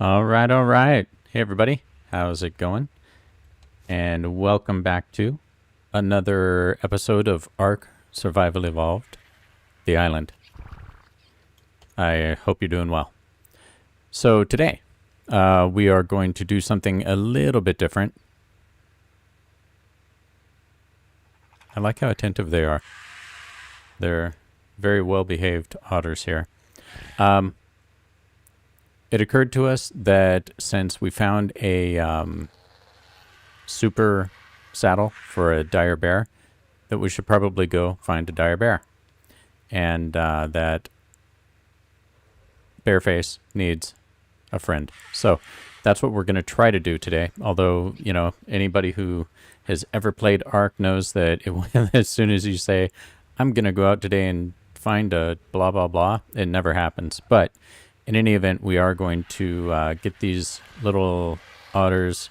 All right, all right. Hey, everybody. How's it going? And welcome back to another episode of ARK Survival Evolved, The Island. I hope you're doing well. So today, we are going to do something a little bit different. I like how attentive they are. They're very well-behaved otters here. It occurred to us that since we found a super saddle for a Direbear, that we should probably go find a Direbear. And that Bearface needs a friend. So that's what we're going to try to do today. Although, you know, anybody who has ever played ARK knows that as soon as you say, I'm going to go out today and find a blah, blah, blah, it never happens. But in any event, we are going to get these little otters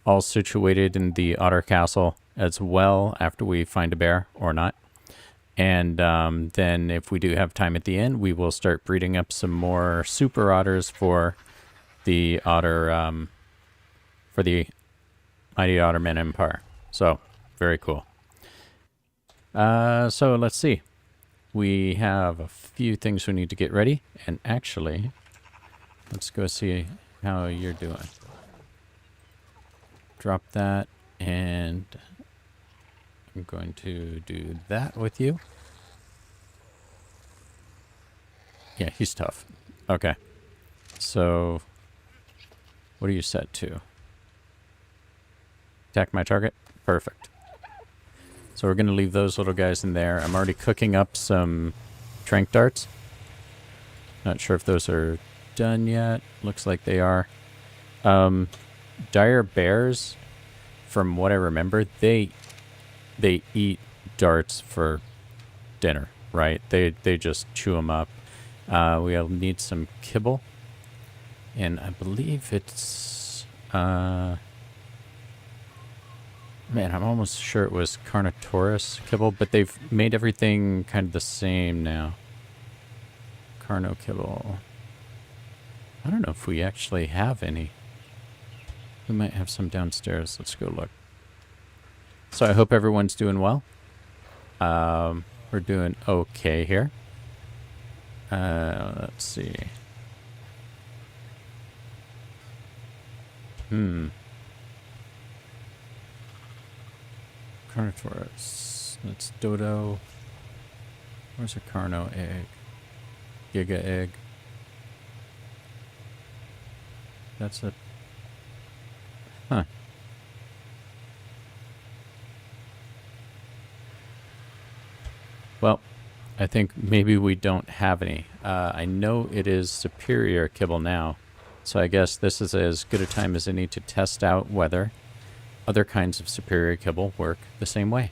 all situated in the otter castle as well after we find a bear or not. And then if we do have time at the end, we will start breeding up some more super otters for the otter, for the Mighty Otterman Empire. So, very cool. So let's see. We have a few things we need to get ready. And actually, let's go see how you're doing. Drop that, and I'm going to do that with you. Yeah, he's tough. Okay. So, what are you set to? Attack my target? Perfect. So we're going to leave those little guys in there. I'm already cooking up some trank darts. Not sure if those are done yet. Looks like they are. Dire bears, from what I remember, they eat darts for dinner, right? They just chew them up. We'll need some kibble. And I believe it's... Man, I'm almost sure it was Carnotaurus kibble, but they've made everything kind of the same now. Carno kibble. I don't know if we actually have any. We might have some downstairs. Let's go look. So I hope everyone's doing well. We're doing okay here. Let's see. Carnotaurus. That's Dodo. Where's a Carno egg? Giga egg. That's a... Huh. Well, I think maybe we don't have any. I know it is superior kibble now, so I guess this is as good a time as any to test out whether other kinds of superior kibble work the same way.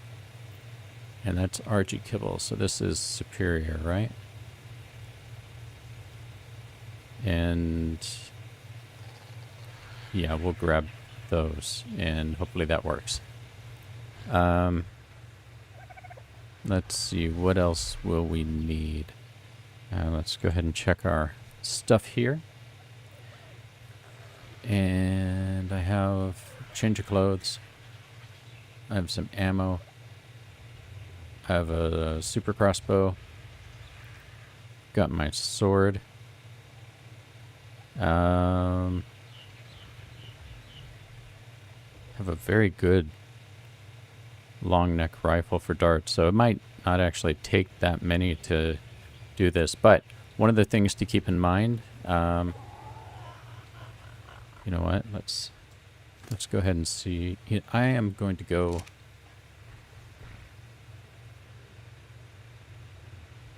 And that's RG kibble, so this is superior, right? And yeah, we'll grab those, and hopefully that works. Let's see, what else will we need? Let's go ahead and check our stuff here. And I have change of clothes. I have some ammo. I have a super crossbow. Got my sword. Have a very good long neck rifle for darts, so it might not actually take that many to do this, but one of the things to keep in mind, you know what, let's go ahead and see. I am going to go,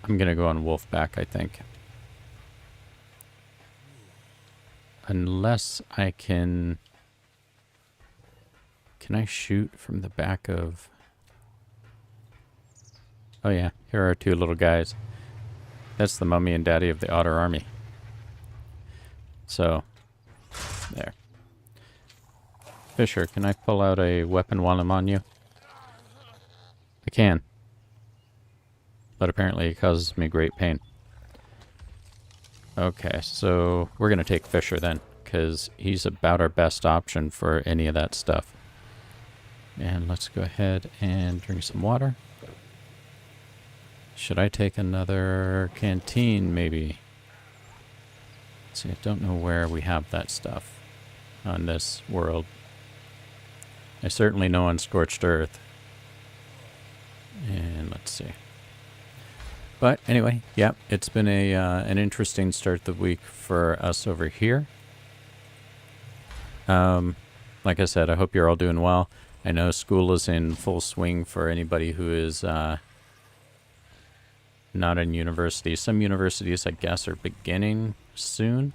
I'm going to go on Wolfback, I think. Unless I can I shoot from the back of... Oh yeah, here are two little guys. That's the mummy and daddy of the otter army. So, there. Fisher, can I pull out a weapon while I'm on you? I can. But apparently it causes me great pain. Okay, so we're going to take Fisher then, because he's about our best option for any of that stuff. And let's go ahead and drink some water. Should I take another canteen, maybe? Let's see, I don't know where we have that stuff on this world. I certainly know on Scorched Earth. And let's see. But anyway, yeah, it's been an interesting start to the week for us over here. Like I said, I hope you're all doing well. I know school is in full swing for anybody who is not in university. Some universities, I guess, are beginning soon.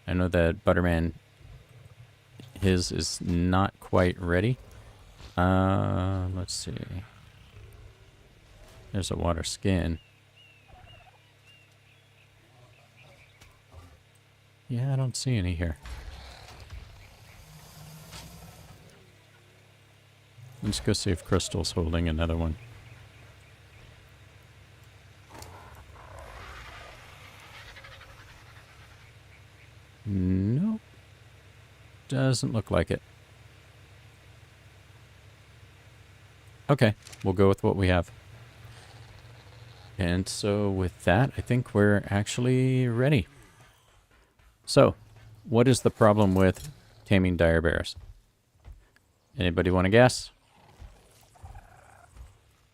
I know that Butterman, his is not quite ready. Let's see. There's a water skin. Yeah, I don't see any here. Let's go see if Crystal's holding another one. Nope. Doesn't look like it. Okay, we'll go with what we have. And so with that, I think we're actually ready. So, what is the problem with taming Direbears? Anybody want to guess?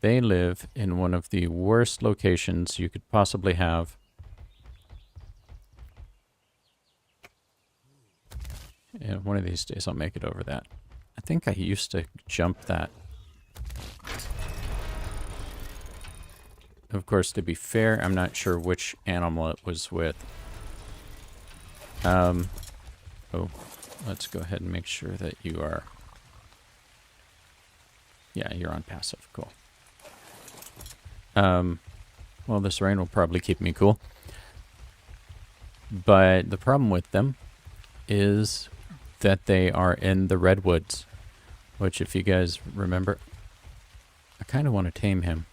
They live in one of the worst locations you could possibly have. And one of these days I'll make it over that. I think I used to jump that. Of course, to be fair, I'm not sure which animal it was with. Oh, let's go ahead and make sure that you are... Yeah, you're on passive. Cool. Well, this rain will probably keep me cool. But the problem with them is that they are in the redwoods, which, if you guys remember, I kind of want to tame him.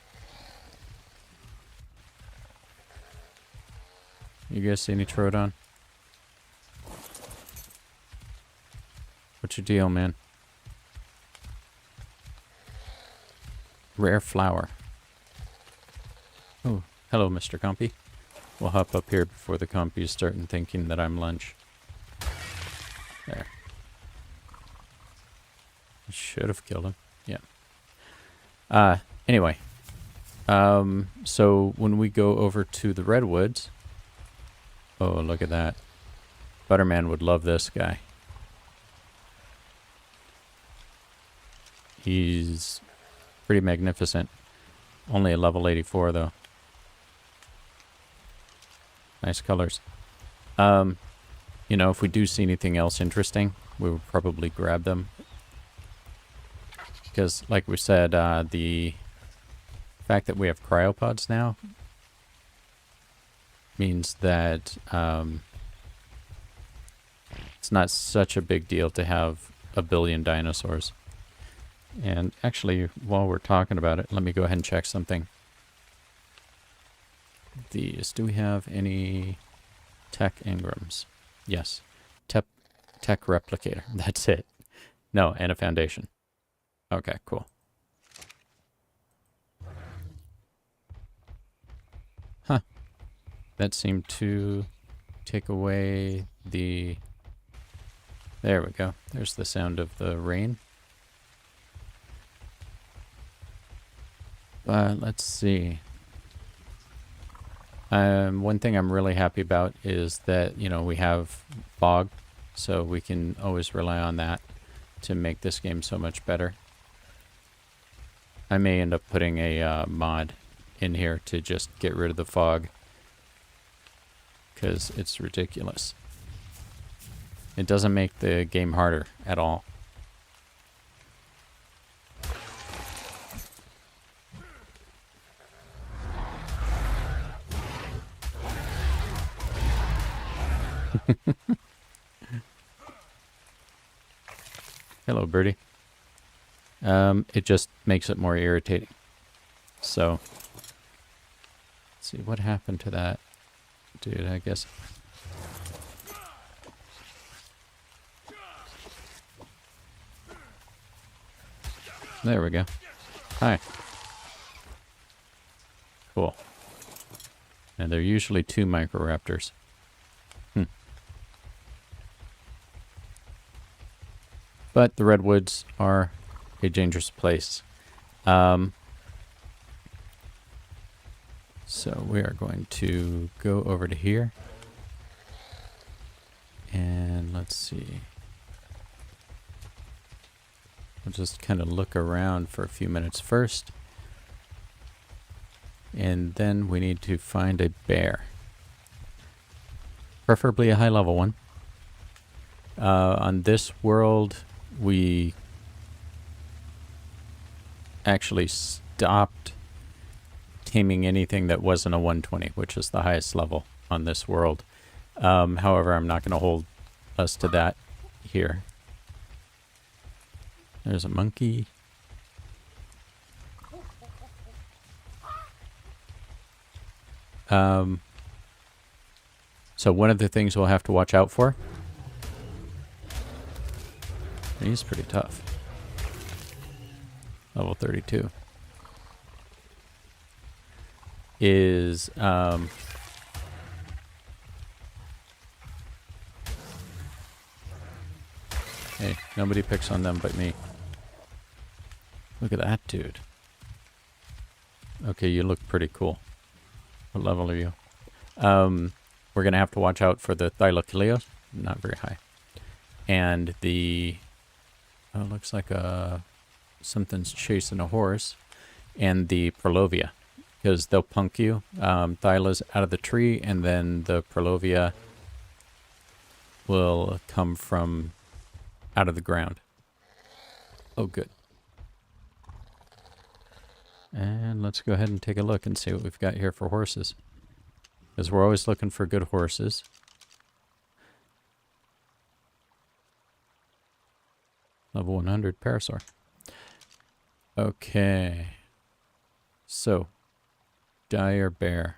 You guys see any Troodon? What's your deal, man? Rare flower. Oh, hello, Mr. Compy. We'll hop up here before the Compy's starting thinking that I'm lunch. There. I should have killed him. Yeah. Anyway. So when we go over to the redwoods... Oh, look at that. Butterman would love this guy. He's pretty magnificent. Only a level 84, though. Nice colors. You know, if we do see anything else interesting, we would probably grab them. Because, like we said, the fact that we have cryopods now means that it's not such a big deal to have a billion dinosaurs. And actually, while we're talking about it, let me go ahead and check something. These, do we have any tech engrams? Yes. Tech replicator. That's it. No, and a foundation. Okay, cool. Huh. That seemed to take away the... There we go. There's the sound of the rain. Let's see. One thing I'm really happy about is that, you know, we have fog, so we can always rely on that to make this game so much better. I may end up putting a mod in here to just get rid of the fog, because it's ridiculous. It doesn't make the game harder at all. Hello, birdie. It just makes it more irritating. So, let's see what happened to that dude. I guess There we go. Hi. Cool. And they're usually 2 microraptors. But the redwoods are a dangerous place. So we are going to go over to here. And let's see. I'll just kind of look around for a few minutes first. And then we need to find a bear. Preferably a high level one. On this world, we actually stopped taming anything that wasn't a 120, which is the highest level on this world. However, I'm not going to hold us to that here. There's a monkey. So one of the things we'll have to watch out for. He's pretty tough. Level 32. Is, hey, nobody picks on them but me. Look at that dude. Okay, you look pretty cool. What level are you? We're going to have to watch out for the thylas. Not very high. And the... Oh, it looks like something's chasing a horse. And the purlovia. Because they'll punk you. Thylas out of the tree, and then the purlovia will come from out of the ground. Oh, good. And let's go ahead and take a look and see what we've got here for horses. Because we're always looking for good horses. Level 100 parasaur. Okay. So, Direbear.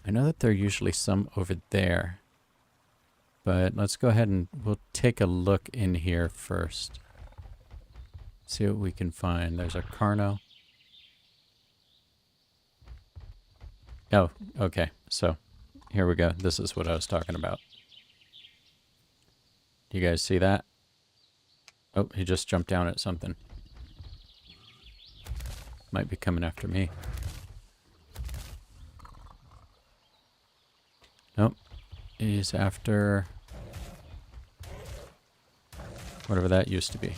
I know that there are usually some over there. But let's go ahead and we'll take a look in here first. See what we can find. There's a Carno. Oh, okay. So, here we go. This is what I was talking about. You guys see that? Oh, he just jumped down at something. Might be coming after me. Nope. He's after... whatever that used to be.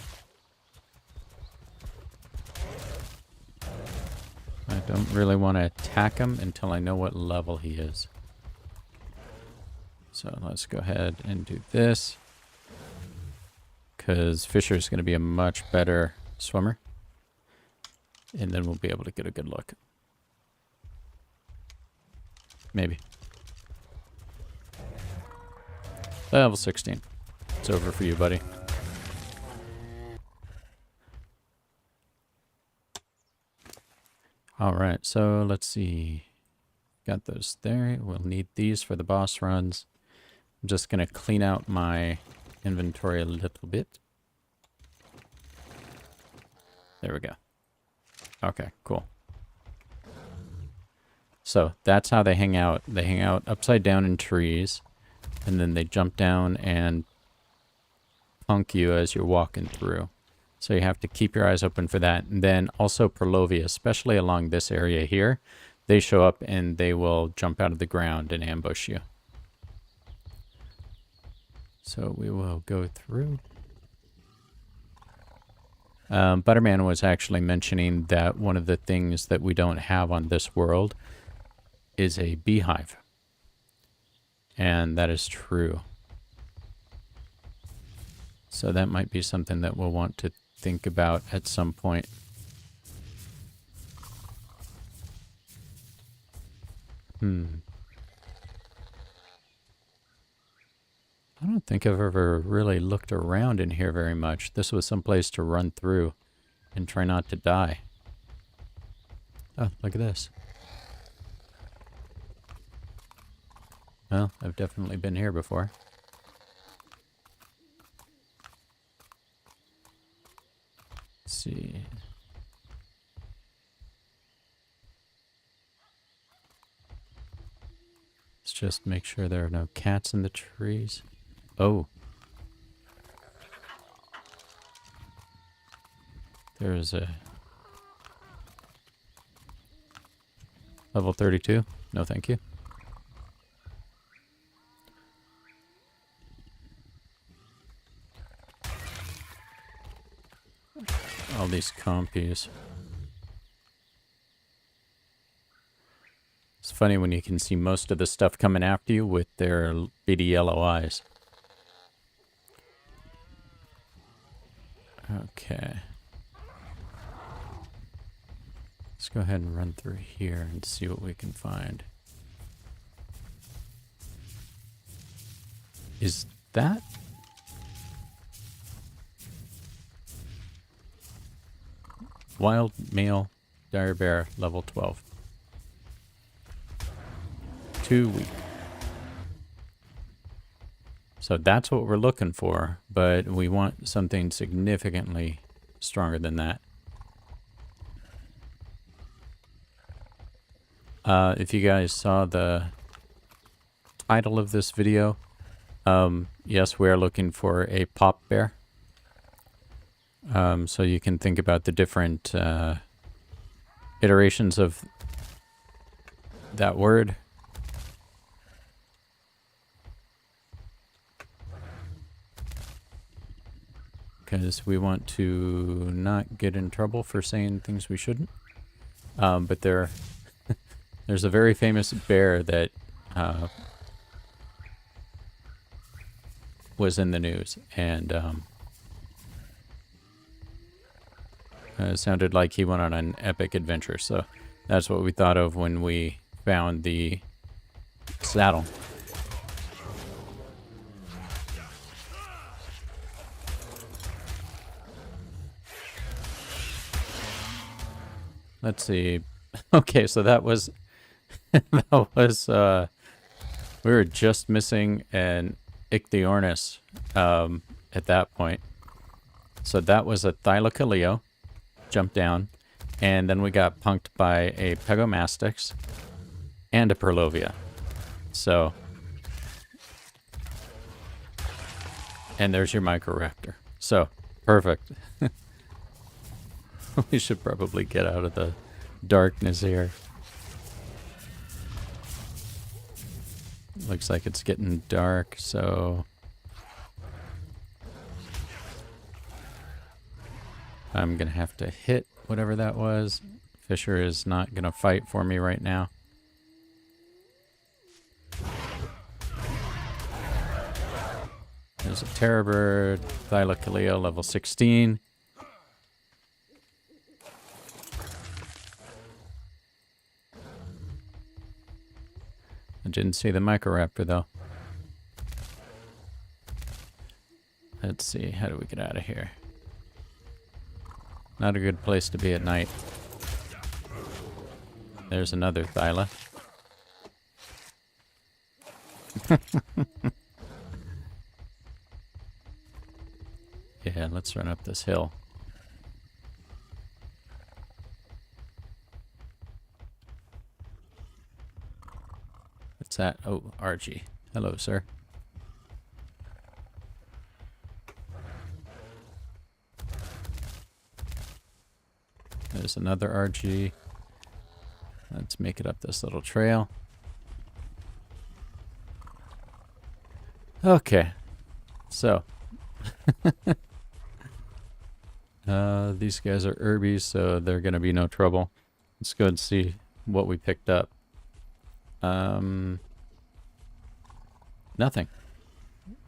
I don't really want to attack him until I know what level he is. So let's go ahead and do this. Because Fisher's going to be a much better swimmer. And then we'll be able to get a good look. Maybe. Level 16. It's over for you, buddy. Alright, so let's see. Got those there. We'll need these for the boss runs. I'm just going to clean out my inventory a little bit. There we go. Okay, cool. So that's how they hang out. They hang out upside down in trees, and then they jump down and punk you as you're walking through. So you have to keep your eyes open for that. And then also purlovia, especially along this area here, they show up and they will jump out of the ground and ambush you. So we will go through. Butterman was actually mentioning that one of the things that we don't have on this world is a beehive. And that is true. So that might be something that we'll want to think about at some point. I don't think I've ever really looked around in here very much. This was some place to run through and try not to die. Oh, look at this. Well, I've definitely been here before. Let's see. Let's just make sure there are no cats in the trees. Oh. There's a level 32. No, thank you. All these compies. It's funny when you can see most of the stuff coming after you with their beady yellow eyes. Okay. Let's go ahead and run through here and see what we can find. Is that... Wild male Direbear level 12. 2 weak. So that's what we're looking for, but we want something significantly stronger than that. If you guys saw the title of this video, yes, we are looking for a pop bear. So you can think about the different iterations of that word. Because we want to not get in trouble for saying things we shouldn't. But there's a very famous bear that was in the news, and it sounded like he went on an epic adventure, so that's what we thought of when we found the saddle. Let's see. Okay, so that was that was we were just missing an ichthyornis at that point. So that was a thylas. Jumped down, and then we got punked by a pegomastix and a purlovia. So, and there's your microraptor. So, perfect. We should probably get out of the darkness here. Looks like it's getting dark, so I'm going to have to hit whatever that was. Fisher is not going to fight for me right now. There's a terror bird, thylas level 16. I didn't see the microraptor though. Let's see, how do we get out of here? Not a good place to be at night. There's another thyla. Yeah, let's run up this hill. What's that? Oh, Archie. Hello, sir. There's another RG. Let's make it up this little trail. Okay. So. These guys are herbies, so they're going to be no trouble. Let's go and see what we picked up. Nothing.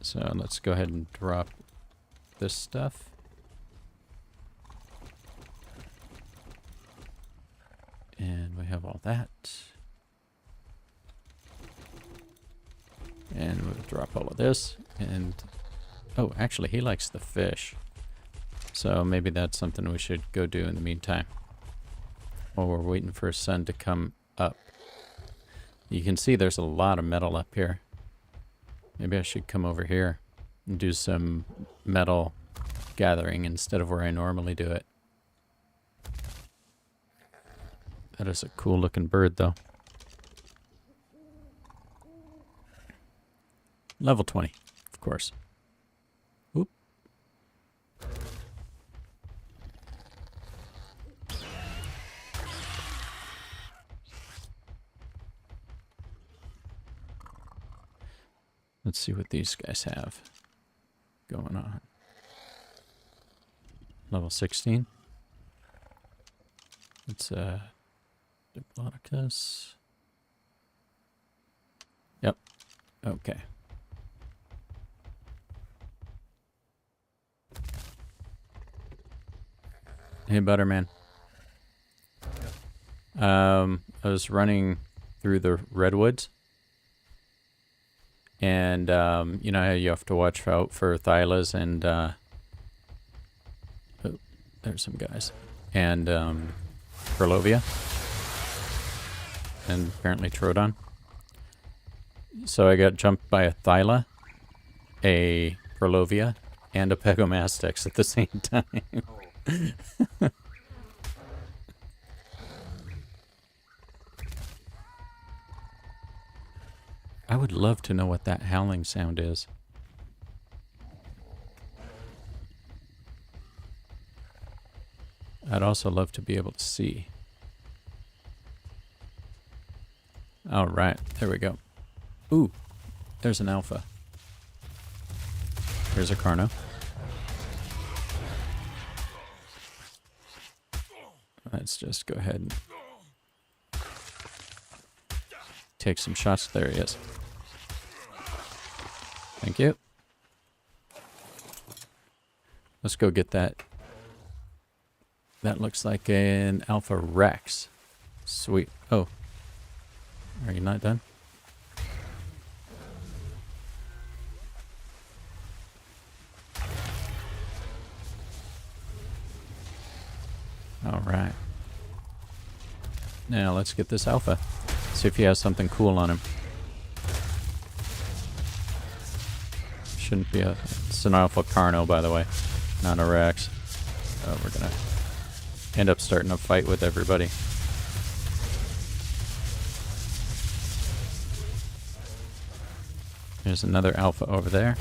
So let's go ahead and drop this stuff. And we have all that. And we'll drop all of this. And, oh, actually, he likes the fish. So maybe that's something we should go do in the meantime. While we're waiting for his sun to come up. You can see there's a lot of metal up here. Maybe I should come over here and do some metal gathering instead of where I normally do it. That is a cool looking bird though. Level 20, of course. Oop. Let's see what these guys have going on. Level 16. It's Diplodocus. Yep. Okay. Hey, Butterman. I was running through the redwoods. And, you know how you have to watch out for thylas and, oh, there's some guys. And, purlovia. And apparently Troodon. So I got jumped by a thyla, a purlovia, and a pegomastax at the same time. I would love to know what that howling sound is. I'd also love to be able to see. All right, there we go. Ooh, there's an alpha. There's a Carno. Let's just go ahead and take some shots. There he is. Thank you. Let's go get that. That looks like an Alpha Rex. Sweet. Oh. Are you not done? Alright. Now let's get this Alpha. See if he has something cool on him. Shouldn't be a... It's an Alpha Carno, by the way. Not a Rex. Oh, we're gonna end up starting a fight with everybody. There's another Alpha over there.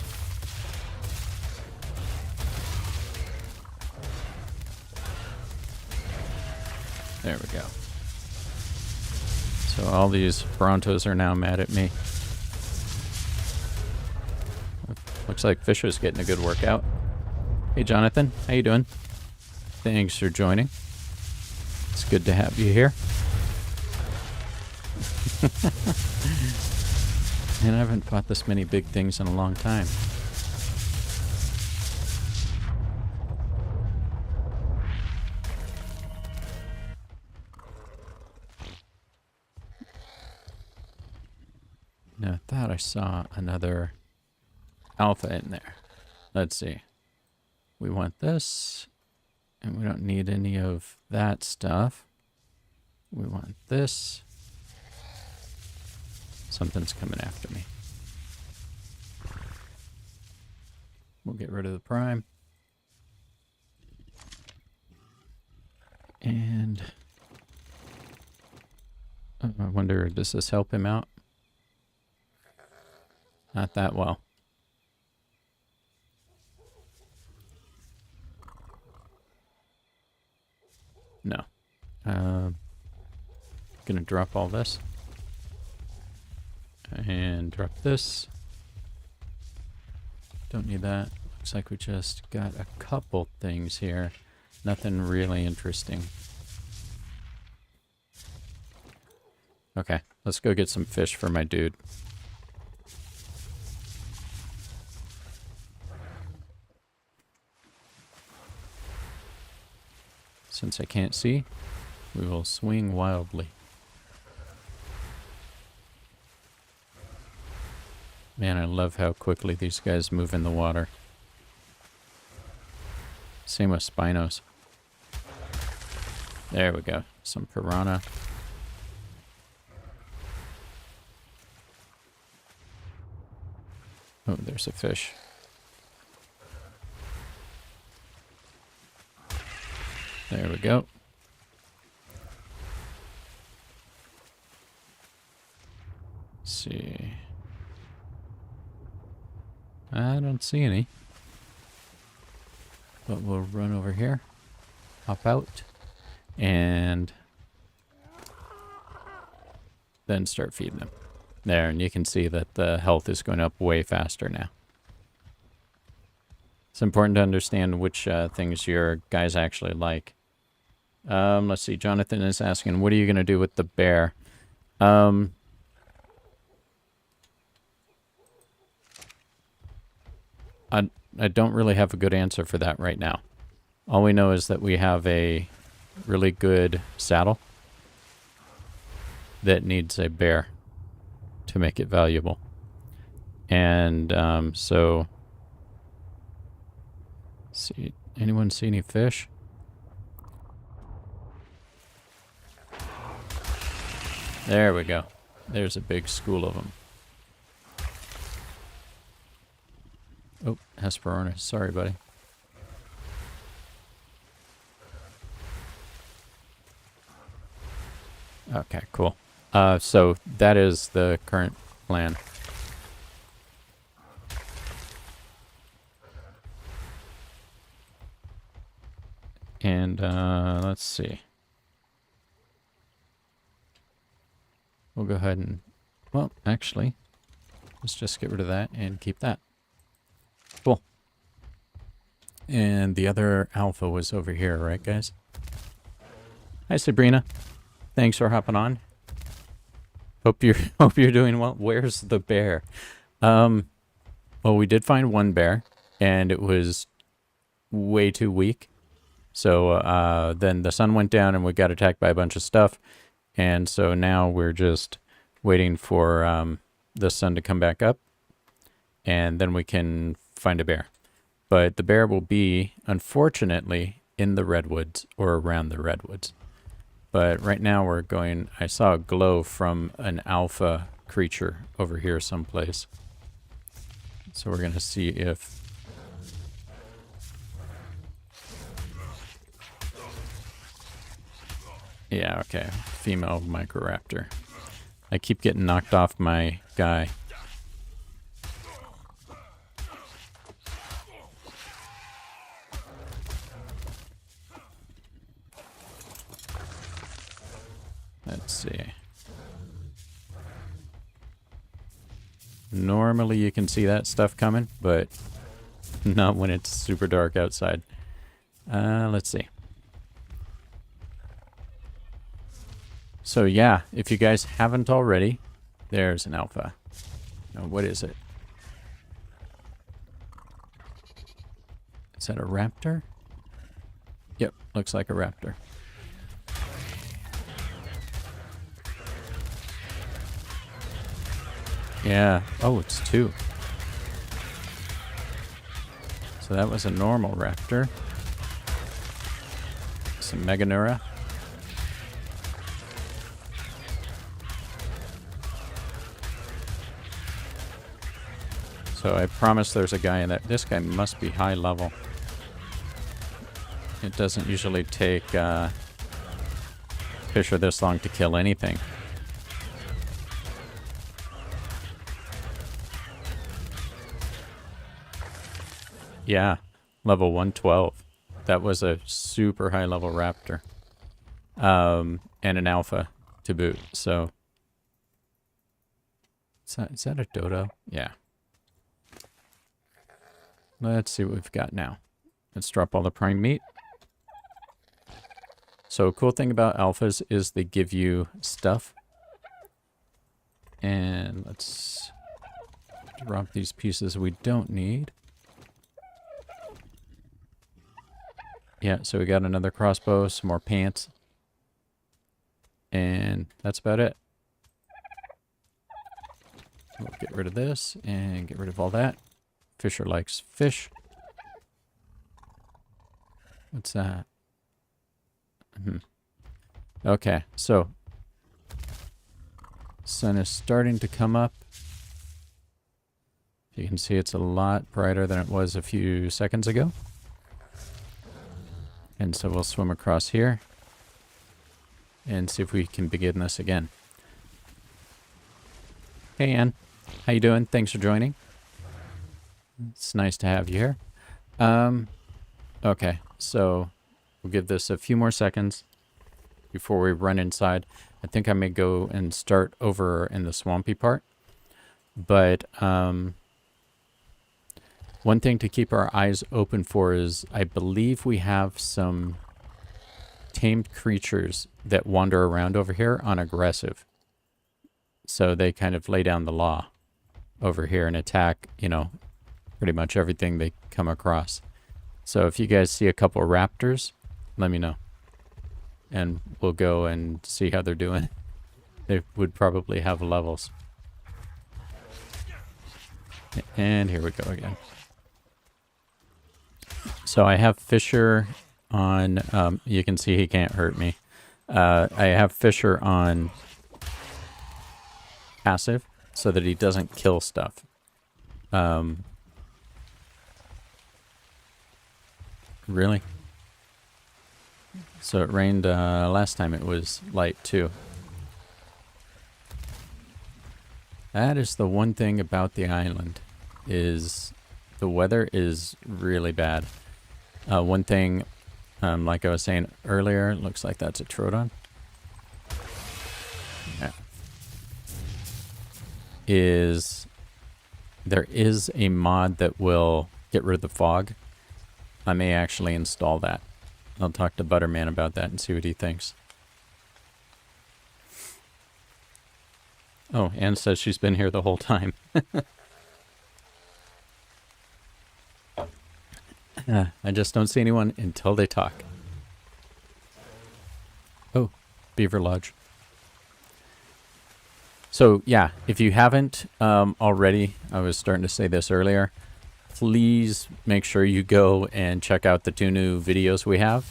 There we go. So all these Brontos are now mad at me. Looks like Fisher's getting a good workout. Hey Jonathan, how you doing? Thanks for joining. It's good to have you here. And I haven't fought this many big things in a long time. Now, I thought I saw another Alpha in there. Let's see. We want this, and we don't need any of that stuff. We want this. Something's coming after me. We'll get rid of the prime. And I wonder, does this help him out? Not that well. No. Gonna drop all this. And drop this. Don't need that. Looks like we just got a couple things here. Nothing really interesting. Okay, let's go get some fish for my dude. Since I can't see, we will swing wildly. Man, I love how quickly these guys move in the water. Same with Spinos. There we go. Some piranha. Oh, there's a fish. There we go. Let's see. I don't see any. But we'll run over here. Hop out. And then start feeding them. There, and you can see that the health is going up way faster now. It's important to understand which things your guys actually like. Let's see, Jonathan is asking, what are you going to do with the bear? I don't really have a good answer for that right now. All we know is that we have a really good saddle that needs a bear to make it valuable. And so, see, anyone see any fish? There we go. There's a big school of them. Oh, Hesperornis. Sorry, buddy. Okay, cool. So that is the current plan. And let's see. We'll go ahead and, well, actually, let's just get rid of that and keep that. Cool. And the other alpha was over here, right, guys? Hi, Sabrina. Thanks for hopping on. Hope you're doing well. Where's the bear? Well, we did find one bear, and it was way too weak. So then the sun went down, and we got attacked by a bunch of stuff. And so now we're just waiting for the sun to come back up, and then we can find a bear. But the bear will be, unfortunately, in the redwoods or around the redwoods. But right now we're going, I saw a glow from an alpha creature over here someplace. So we're going to see if... Yeah, okay. Female microraptor. I keep getting knocked off my guy. Let's see. Normally you can see that stuff coming, but not when it's super dark outside. Let's see. So yeah, if you guys haven't already, there's an alpha. Now, what is it? Is that a raptor? Yep, looks like a raptor. Yeah. Oh, it's two. So that was a normal raptor. Some Meganura. So I promise there's a guy in there. This guy must be high level. It doesn't usually take fish this long to kill anything. Yeah, level 112. That was a super high level raptor. And an alpha to boot. So is that a dodo? Yeah. Let's see what we've got now. Let's drop all the prime meat. So a cool thing about alphas is they give you stuff. And let's drop these pieces we don't need. Yeah, so we got another crossbow, some more pants. And that's about it. We'll get rid of this and get rid of all that. Fisher likes fish. What's that? Okay, so sun is starting to come up. You can see it's a lot brighter than it was a few seconds ago. And so we'll swim across here and see if we can begin this again. Hey, Ann. How you doing? Thanks for joining. It's nice to have you here. Okay, so we'll give this a few more seconds before we run inside. I think I may go and start over in the swampy part. But one thing to keep our eyes open for is I believe we have some tamed creatures that wander around over here on aggressive. So they kind of lay down the law over here and attack, you know, pretty much everything they come across. So if you guys see a couple of raptors, let me know. And we'll go and see how they're doing. They would probably have levels. And here we go again. So I have Fisher on, you can see he can't hurt me. I have Fisher on passive so that he doesn't kill stuff. Really? So it rained last time. It was light too. That is the one thing about the island, is the weather is really bad. One thing, like I was saying earlier, looks like that's a Troodon. Yeah. There is a mod that will get rid of the fog. I may actually install that. I'll talk to Butterman about that and see what he thinks. Oh, Anne says she's been here the whole time. I just don't see anyone until they talk. Oh, Beaver Lodge. So, yeah, if you haven't already, I was starting to say this earlier, please make sure you go and check out the 2 new videos we have.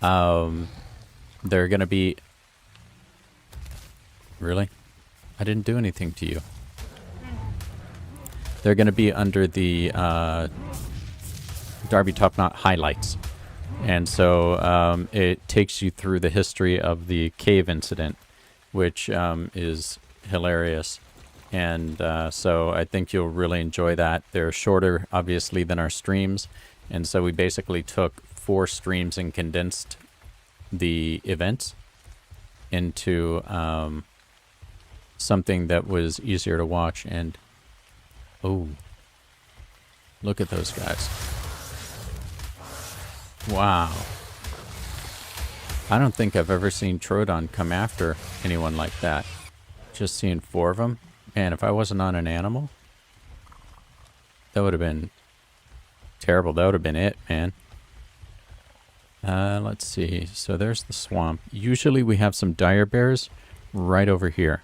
They're going to be... Really? I didn't do anything to you. They're going to be under the Darby Topknot highlights. And so it takes you through the history of the cave incident, which is hilarious. And so I think you'll really enjoy that. They're shorter, obviously, than our streams. And so we basically took 4 streams and condensed the events into something that was easier to watch. And oh, look at those guys. Wow. I don't think I've ever seen Troodon come after anyone like that. Just seeing 4 of them. Man, if I wasn't on an animal, that would have been terrible. That would have been it, man. Let's see. So there's the swamp. Usually we have some Direbears right over here.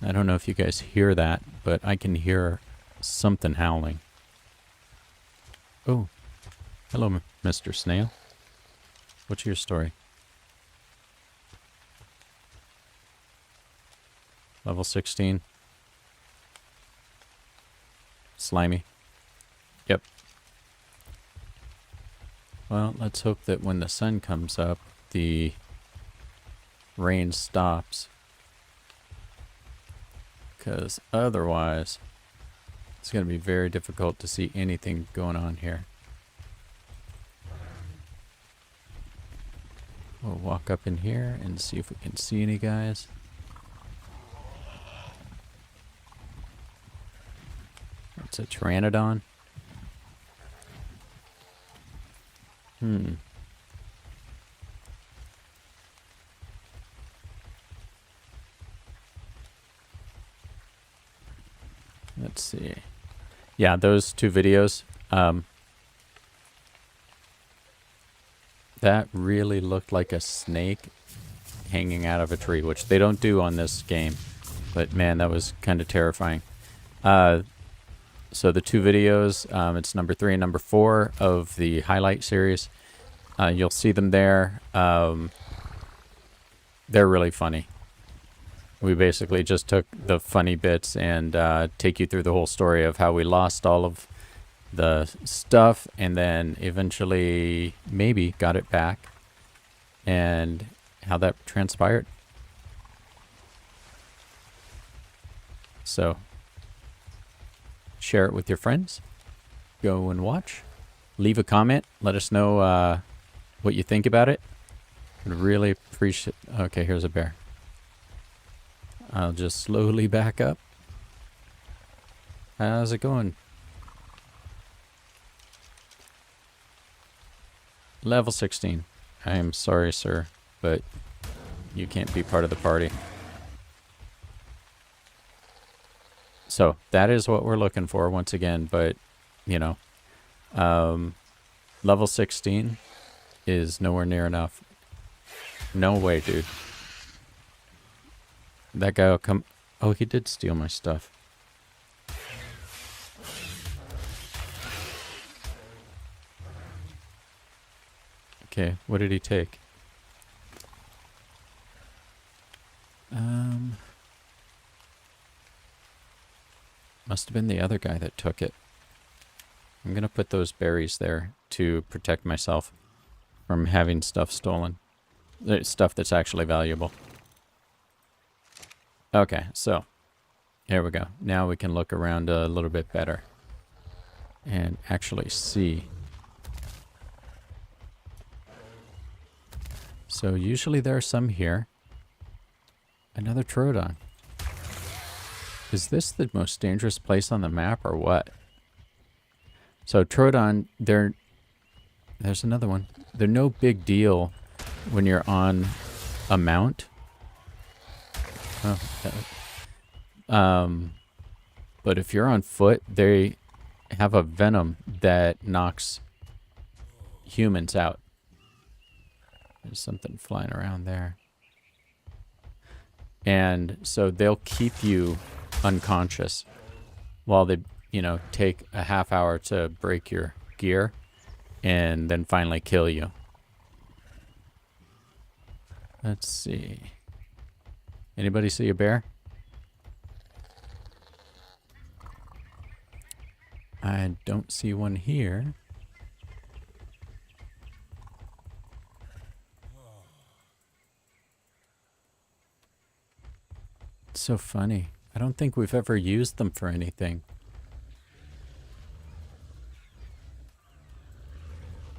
I don't know if you guys hear that, but I can hear something howling. Oh, hello, Mr. Snail. What's your story? Level 16. Slimy. Yep. Well, let's hope that when the sun comes up, the rain stops. Because otherwise, it's going to be very difficult to see anything going on here. We'll walk up in here and see if we can see any guys. It's a hyenadon. Let's see. Yeah, those 2 videos. That really looked like a snake hanging out of a tree, which they don't do on this game. But man, that was kind of terrifying. So the 2 videos, it's number 3 and number 4 of the highlight series. You'll see them there. They're really funny. We basically just took the funny bits and take you through the whole story of how we lost all of the stuff and then eventually maybe got it back and how that transpired. So share it with your friends. Go and watch. Leave a comment. Let us know what you think about it. I'd really appreciate... Okay, here's a bear. I'll just slowly back up. How's it going? Level 16. I am sorry, sir, but you can't be part of the party. So that is what we're looking for once again, but, you know, level 16 is nowhere near enough. No way, dude. That guy will come... Oh, he did steal my stuff. Okay, what did he take? Must have been the other guy that took it. I'm gonna put those berries there to protect myself from having stuff stolen. Stuff that's actually valuable. Okay, so here we go. Now we can look around a little bit better and actually see. So usually there are some here. Another Troodon. Is this the most dangerous place on the map or what? So Troodon, there's another one. They're no big deal when you're on a mount. Oh, but if you're on foot, they have a venom that knocks humans out. There's something flying around there. And so they'll keep you unconscious while they, you know, take a half hour to break your gear and then finally kill you. Let's see. Anybody see a bear? I don't see one here. It's so funny. I don't think we've ever used them for anything.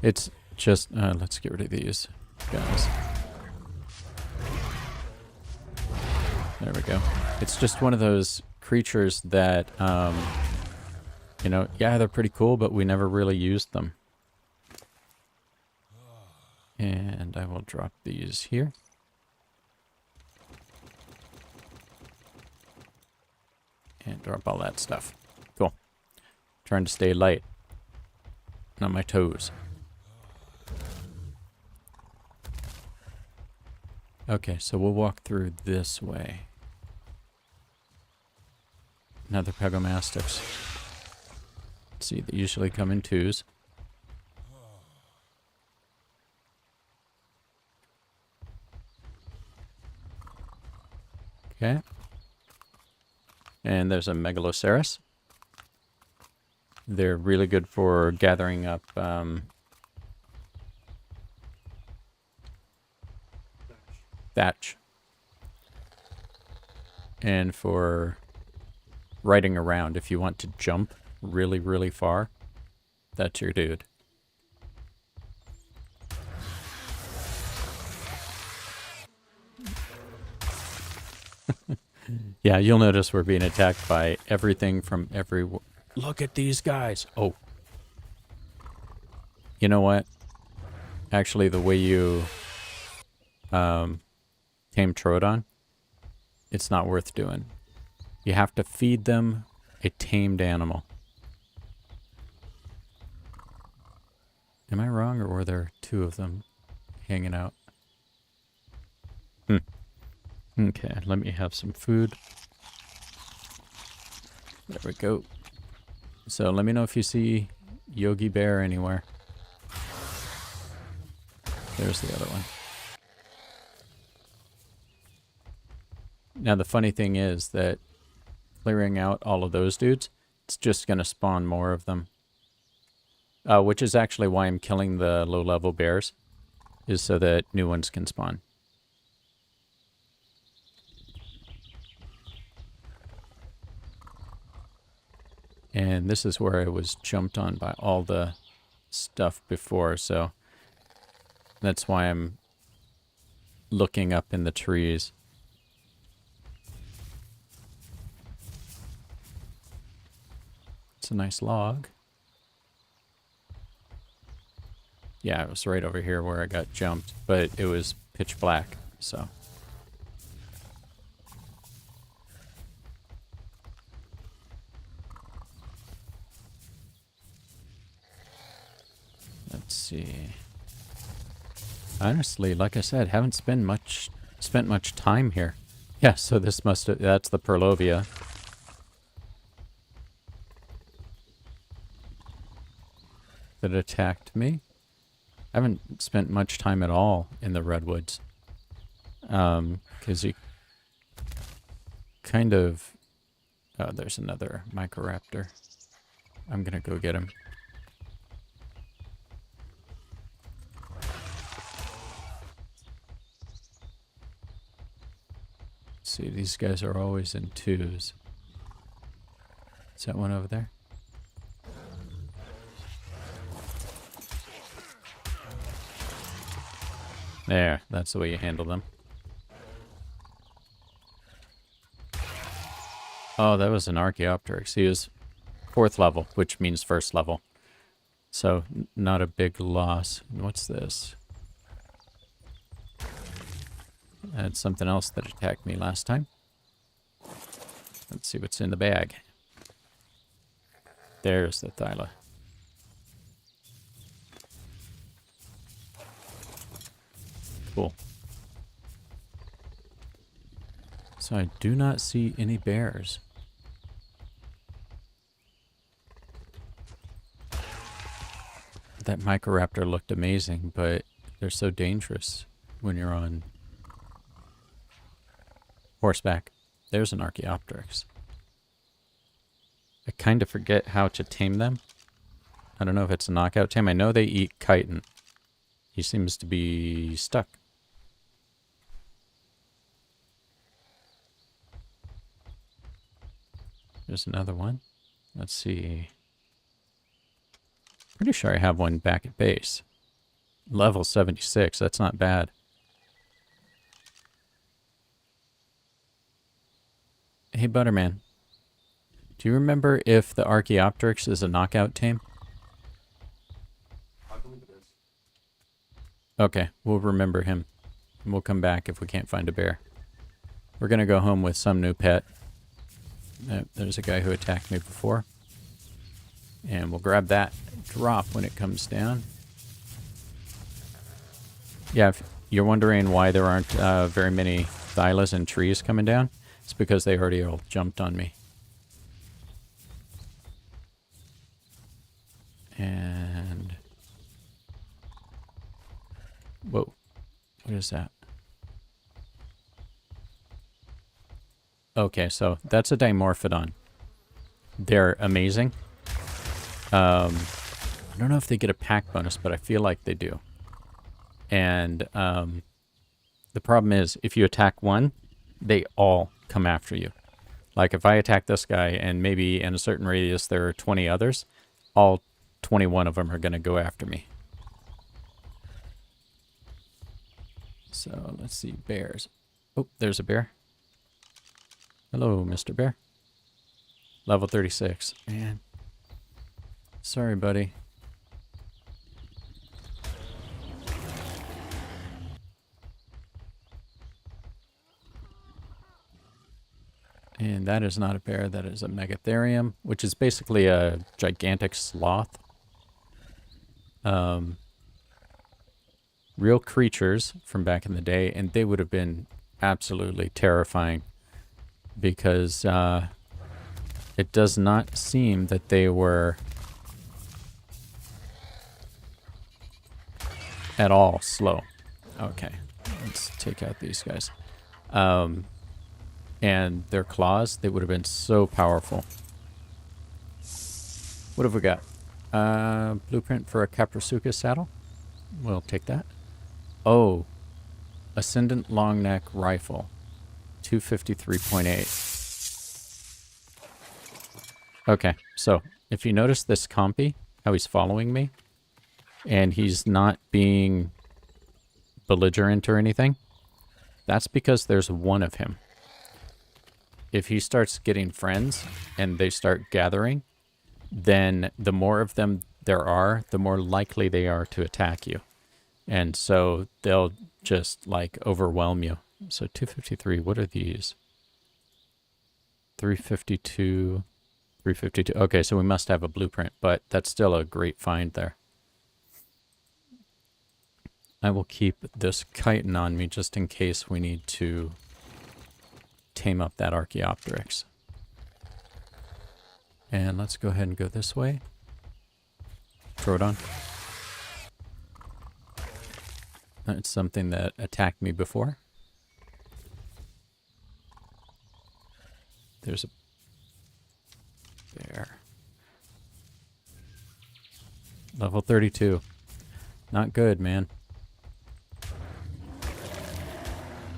It's just, let's get rid of these guys. There we go. It's just one of those creatures that, you know, yeah, they're pretty cool, but we never really used them. And I will drop these here. And drop all that stuff. Cool. Trying to stay light. And on my toes. Okay, so we'll walk through this way. Another Pegomastics. Let's see, they usually come in twos. Okay. And there's a Megaloceros. They're really good for gathering up thatch. And for riding around, if you want to jump really, really far, that's your dude. Yeah, you'll notice we're being attacked by everything from everywhere. Look at these guys. Oh. You know what? Actually, the way you tame Troodon, it's not worth doing. You have to feed them a tamed animal. Am I wrong, or were there two of them hanging out? Okay, let me have some food. There we go. So let me know if you see Yogi Bear anywhere. There's the other one. Now the funny thing is that clearing out all of those dudes, it's just going to spawn more of them. Which is actually why I'm killing the low-level bears, is so that new ones can spawn. And this is where I was jumped on by all the stuff before, so that's why I'm looking up in the trees. It's a nice log. Yeah, it was right over here where I got jumped, but it was pitch black, so. Let's see. Honestly, like I said, haven't spent much time here. Yeah, so this must have, that's the purlovia. That attacked me. I haven't spent much time at all in the redwoods. Because you kind of... Oh, there's another microraptor. I'm gonna go get him. See, these guys are always in twos. Is that one over there? There, that's the way you handle them. Oh, that was an Archaeopteryx. He was 4th level, which means 1st level. So, not a big loss. What's this? That's something else that attacked me last time. Let's see what's in the bag. There's the thyla. Cool. So I do not see any bears. That microraptor looked amazing, but they're so dangerous when you're on horseback. There's an Archaeopteryx. I kind of forget how to tame them. I don't know if it's a knockout tame. I know they eat chitin. He seems to be stuck. There's another one. Let's see. Pretty sure I have one back at base. Level 76. That's not bad. Hey, Butterman. Do you remember if the Archaeopteryx is a knockout tame? I believe it is. Okay, we'll remember him. And we'll come back if we can't find a bear. We're going to go home with some new pet. There's a guy who attacked me before. And we'll grab that drop when it comes down. Yeah, if you're wondering why there aren't very many thylas and trees coming down, it's because they already all jumped on me. And... Whoa. What is that? Okay, so that's a dimorphodon. They're amazing. I don't know if they get a pack bonus, but I feel like they do. And the problem is, if you attack one, they all come after you. Like if I attack this guy and maybe in a certain radius there are 20 others, all 21 of them are going to go after me. So let's see, bears. Oh, there's a bear. Hello, Mr. Bear. Level 36. Man. Sorry, buddy. And that is not a bear, that is a megatherium, which is basically a gigantic sloth. Real creatures from back in the day, and they would have been absolutely terrifying because it does not seem that they were at all slow. Okay, let's take out these guys. And their claws, they would have been so powerful. What have we got? Blueprint for a Caprasuchus saddle. We'll take that. Oh, Ascendant Long Neck Rifle. 253.8. Okay, so if you notice this compy, how he's following me, and he's not being belligerent or anything, that's because there's one of him. If he starts getting friends and they start gathering, then the more of them there are, the more likely they are to attack you. And so they'll just like overwhelm you. So 253, what are these? 352, 352. Okay, so we must have a blueprint, but that's still a great find there. I will keep this chitin on me just in case we need to tame up that Archaeopteryx. And let's go ahead and go this way. Troodon. That's something that attacked me before. There's a bear. Level 32. Not good, man.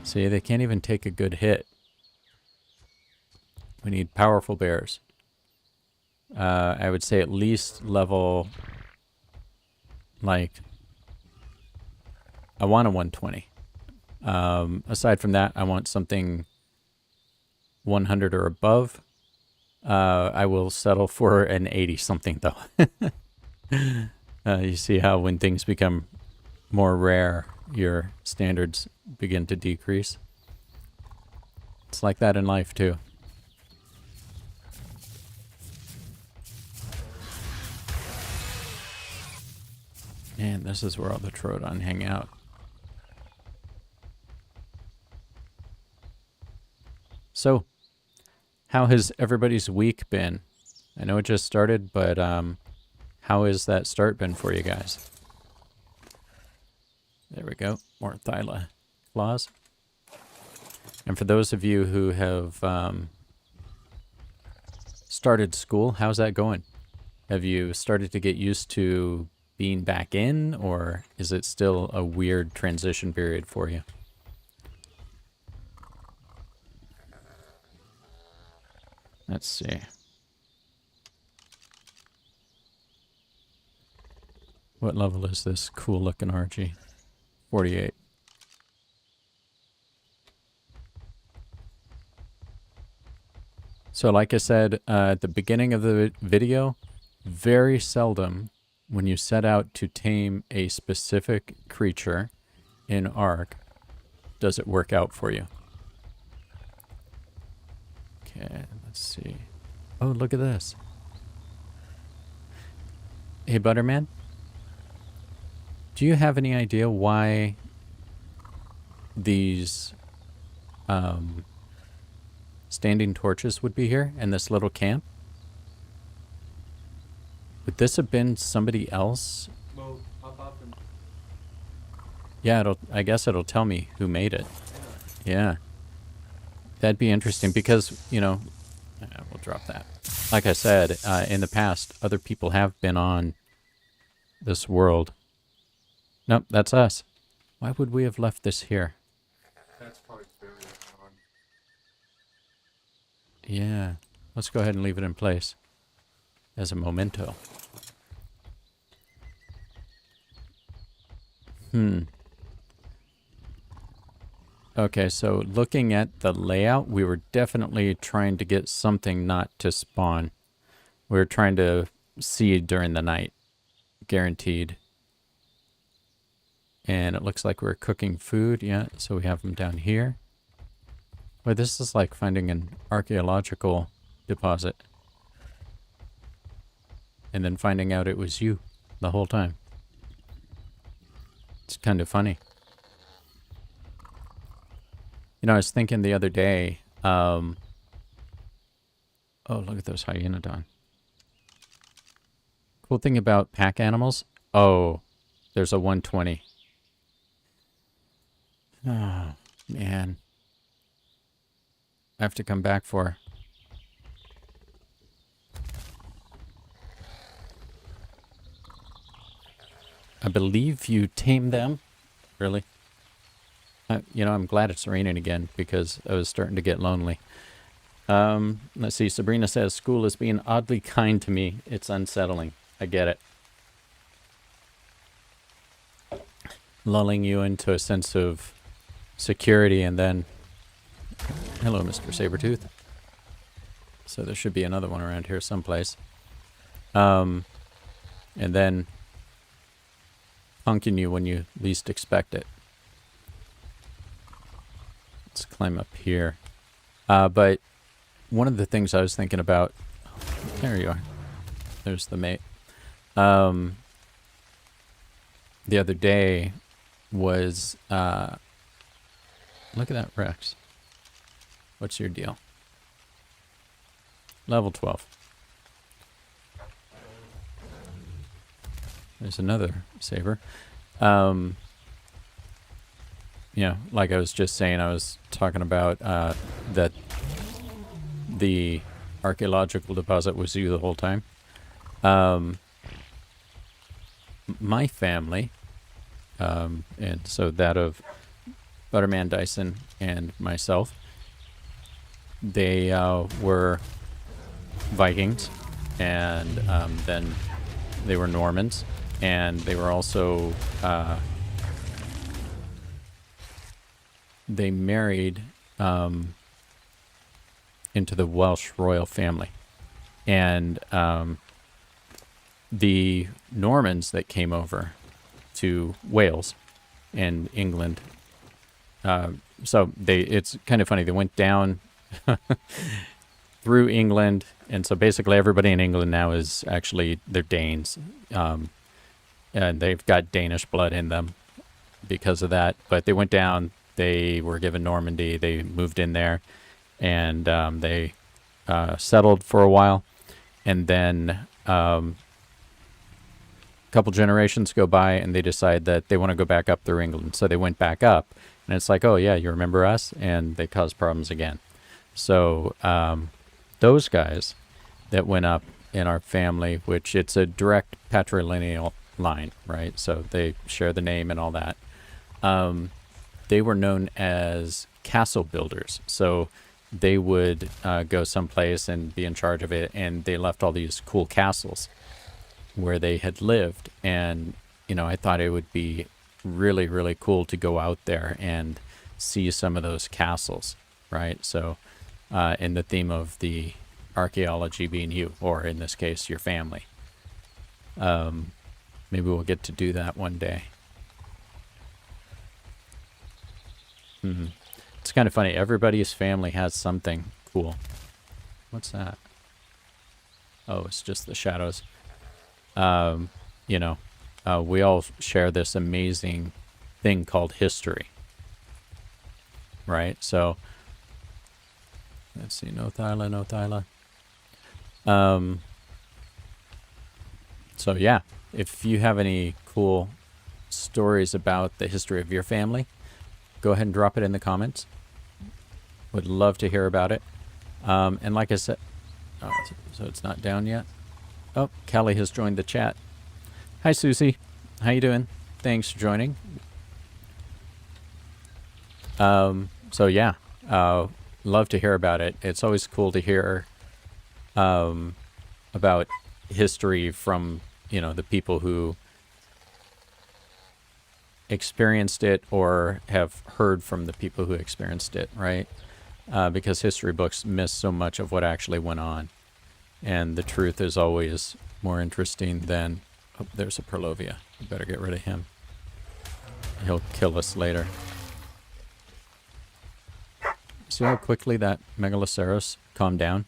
See, they can't even take a good hit. We need powerful bears. I would say at least level, like, I want a 120. Aside from that, I want something 100 or above. I will settle for an 80 something though. You see how when things become more rare, your standards begin to decrease. It's like that in life too. And this is where all the Troodon hang out. So, how has everybody's week been? I know it just started, but how has that start been for you guys? There we go. More thyla claws. And for those of you who have started school, how's that going? Have you started to get used to being back in, or is it still a weird transition period for you? Let's see. What level is this cool looking RG? 48. So like I said at the beginning of the video, very seldom when you set out to tame a specific creature in ARK does it work out for you. Okay, let's see. Oh, look at this. Hey, Butterman. Do you have any idea why these standing torches would be here in this little camp? Would this have been somebody else? Well, pop up and... Yeah, I guess it'll tell me who made it. Yeah. That'd be interesting because, you know, we'll drop that. Like I said, in the past, other people have been on this world. Nope, that's us. Why would we have left this here? That's probably very on. Yeah. Let's go ahead and leave it in place as a memento. Okay, so looking at the layout, we were definitely trying to get something not to spawn. We were trying to seed during the night. Guaranteed. And it looks like we're cooking food. Yeah, so we have them down here. Well, this is like finding an archaeological deposit. And then finding out it was you the whole time. It's kind of funny. You know, I was thinking the other day, oh, look at those hyenadon. Cool thing about pack animals, oh, there's a 120. Oh, man. I have to come back for. I believe you tame them. Really? You know, I'm glad it's raining again because I was starting to get lonely. Let's see. Sabrina says, school is being oddly kind to me. It's unsettling. I get it. Lulling you into a sense of security, and then... Hello, Mr. Sabretooth. So there should be another one around here someplace. And then punking you when you least expect it. Let's climb up here. But one of the things I was thinking about... There you are. There's the mate. The other day was... look at that, Rex. What's your deal? Level 12. There's another saber. Yeah, like I was just saying, I was talking about that the archaeological deposit was you the whole time. My family, and so that of Butterman Dyson and myself, they were Vikings, and then they were Normans, and they were also they married into the Welsh royal family, and the Normans that came over to Wales and England, so it's kind of funny, they went down through England, and so basically everybody in England now is actually, they're Danes, and they've got Danish blood in them because of that. But they went down, they were given Normandy, they moved in there, and they settled for a while, and then a couple generations go by, and they decide that they want to go back up through England, so they went back up, and it's like, oh yeah, you remember us? And they caused problems again. So those guys that went up in our family, which it's a direct patrilineal line, right? So they share the name and all that. They were known as castle builders. So they would go someplace and be in charge of it, and they left all these cool castles where they had lived. And, you know, I thought it would be really, really cool to go out there and see some of those castles, right? So in the theme of the archaeology being you, or in this case, your family. Maybe we'll get to do that one day. It's kind of funny. Everybody's family has something cool. What's that? Oh, it's just the shadows. You know, we all share this amazing thing called history, right? So, let's see, no thyla, no thyla. So yeah, if you have any cool stories about the history of your family, go ahead and drop it in the comments. Would love to hear about it. And like I said, oh, so it's not down yet. Oh, Callie has joined the chat. Hi, Susie. How you doing? Thanks for joining. So yeah, love to hear about it. It's always cool to hear about history from, you know, the people who experienced it or have heard from the people who experienced it, right? Because history books miss so much of what actually went on. And the truth is always more interesting than... Oh, there's a purlovia. We better get rid of him. He'll kill us later. See how quickly that Megaloceros calmed down?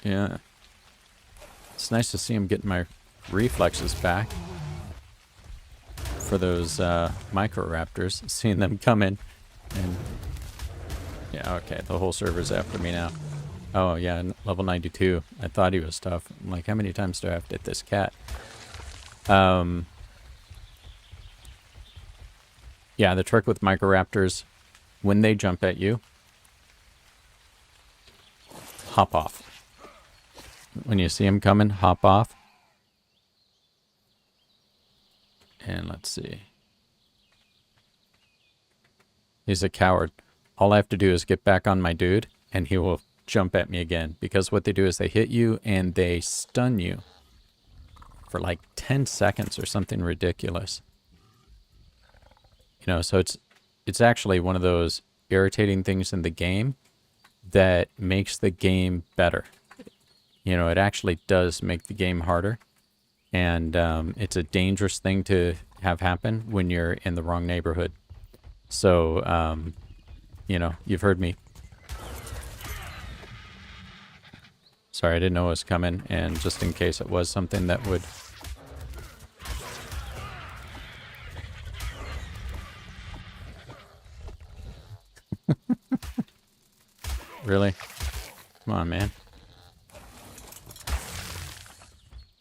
Yeah. It's nice to see him getting my reflexes back for those microraptors. Seeing them come in and... Yeah, okay, the whole server's after me now. Oh, yeah, level 92. I thought he was tough. I'm like, how many times do I have to hit this cat? Yeah, the trick with microraptors, when they jump at you, hop off. When you see them coming, hop off. And let's see. He's a coward. All I have to do is get back on my dude, and he will jump at me again. Because what they do is they hit you and they stun you for like 10 seconds or something ridiculous. You know, so it's actually one of those irritating things in the game that makes the game better. You know, it actually does make the game harder. And it's a dangerous thing to have happen when you're in the wrong neighborhood. So, you know, you've heard me. Sorry, I didn't know it was coming. And just in case it was something that would... Really? Come on, man.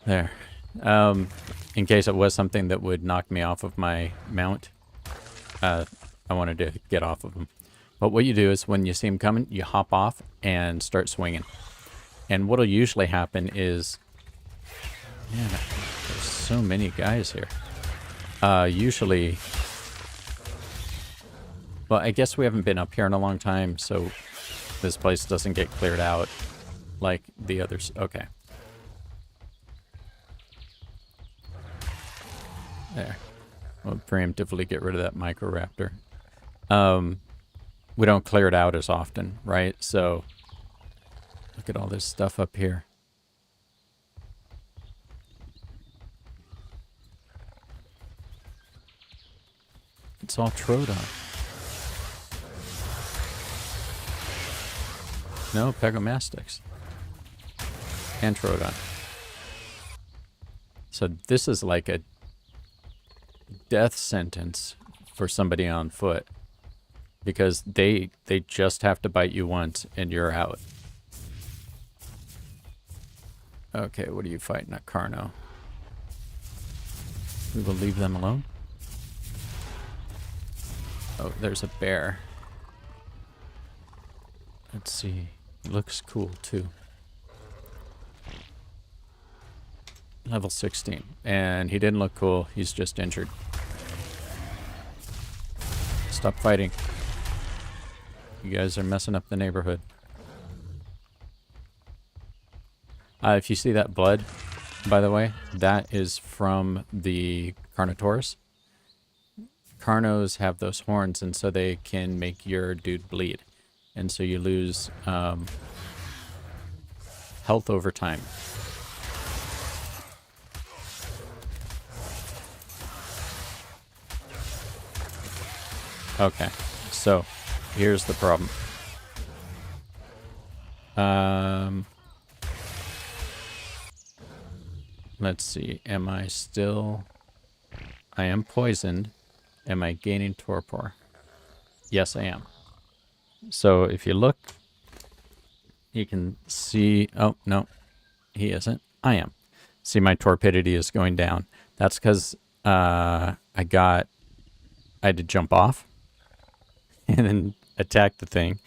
There. In case it was something that would knock me off of my mount, I wanted to get off of him. But what you do is when you see him coming, you hop off and start swinging. And what'll usually happen is... Man, there's so many guys here. Usually... Well, I guess we haven't been up here in a long time, so this place doesn't get cleared out like the others. Okay. There. We'll preemptively get rid of that microraptor. We don't clear it out as often, right? So, look at all this stuff up here. It's all Troodon. No, Pegomastics. And Troodon. So this is like a death sentence for somebody on foot. Because they just have to bite you once and you're out. Okay, what are you fighting at, Carno? We will leave them alone? Oh, there's a bear. Let's see. Looks cool, too. Level 16. And he didn't look cool. He's just injured. Stop fighting. You guys are messing up the neighborhood. If you see that blood, by the way, that is from the Carnotaurus. Carnos have those horns, and so they can make your dude bleed. And so you lose health over time. Okay, so here's the problem. Let's see. Am I still... I am poisoned. Am I gaining torpor? Yes, I am. So if you look, you can see... Oh, no. He isn't. I am. See, my torpidity is going down. That's because I had to jump off and then attack the thing.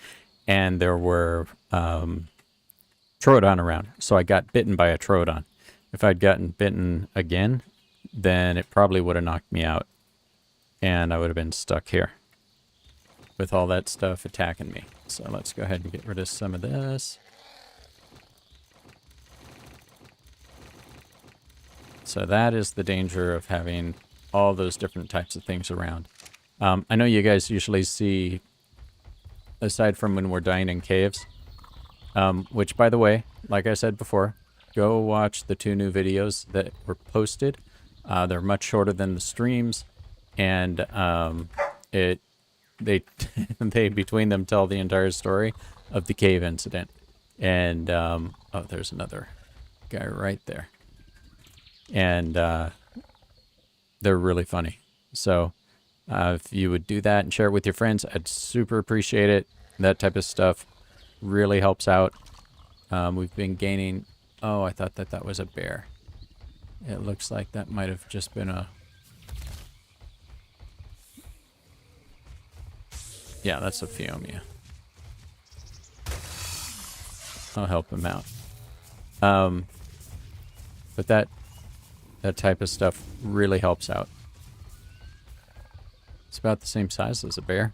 And there were Troodon around. So I got bitten by a Troodon. If I'd gotten bitten again, then it probably would have knocked me out. And I would have been stuck here with all that stuff attacking me. So let's go ahead and get rid of some of this. So that is the danger of having all those different types of things around. I know you guys usually see, aside from when we're dying in caves, which, by the way, like I said before, go watch the 2 new videos that were posted. They're much shorter than the streams, and they between them tell the entire story of the cave incident. And oh, there's another guy right there, and they're really funny. So if you would do that and share it with your friends, I'd super appreciate it. That type of stuff really helps out. We've been gaining... Oh, I thought that was a bear. It looks like that might have just been a... Yeah, that's a Phiomia. I'll help him out. But that type of stuff really helps out. It's about the same size as a bear.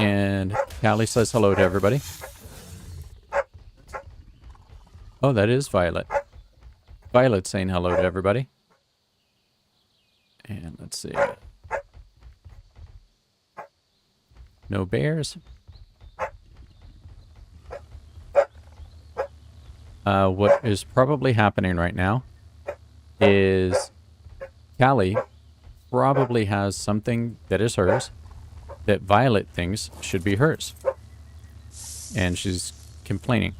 And Callie says hello to everybody. Oh, that is Violet. Violet saying hello to everybody. And let's see. No bears. What is probably happening right now is Callie probably has something that is hers that Violet thinks should be hers. And she's complaining.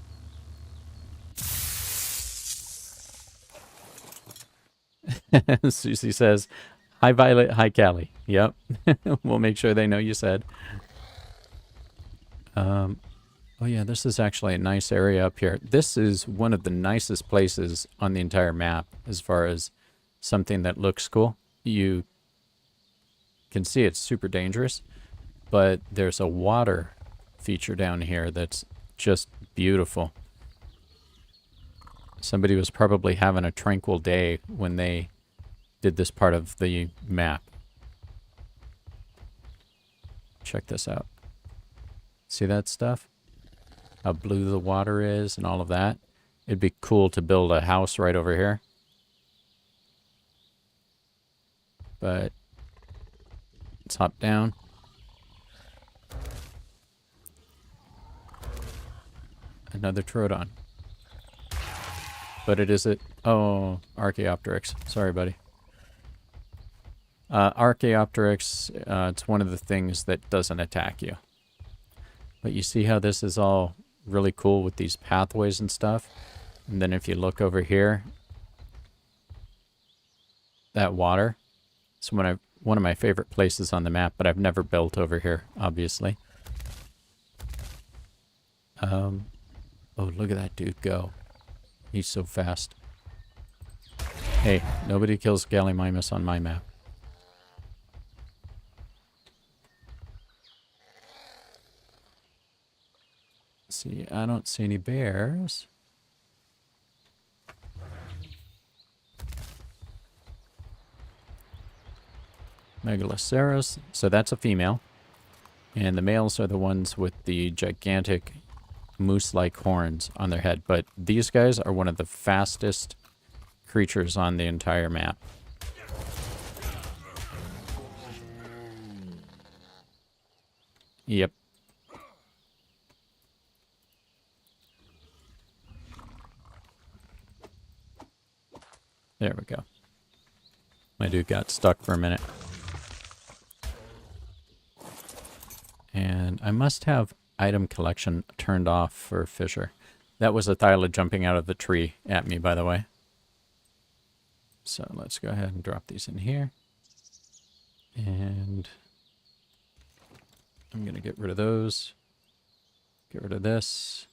Susie says, hi Violet, hi Callie. Yep. We'll make sure they know you said. Oh yeah, this is actually a nice area up here. This is one of the nicest places on the entire map as far as something that looks cool. You can see it's super dangerous, but there's a water feature down here that's just beautiful. Somebody was probably having a tranquil day when they did this part of the map. Check this out. See that stuff? How blue the water is and all of that. It'd be cool to build a house right over here. But let's hop down. Another Troodon. But it is it. Oh, Archaeopteryx. Sorry, buddy. Archaeopteryx, it's one of the things that doesn't attack you. But you see how this is all really cool with these pathways and stuff? And then if you look over here, that water, it's one of my favorite places on the map, but I've never built over here, obviously. Oh, look at that dude go. He's so fast. Hey, nobody kills Gallimimus on my map. See, I don't see any bears. Megaloceros, so that's a female. And the males are the ones with the gigantic moose-like horns on their head. But these guys are one of the fastest creatures on the entire map. Yep. There we go. My dude got stuck for a minute. And I must have item collection turned off for Fisher. That was a thyla jumping out of the tree at me, by the way. So let's go ahead and drop these in here. And I'm going to get rid of those. Get rid of this.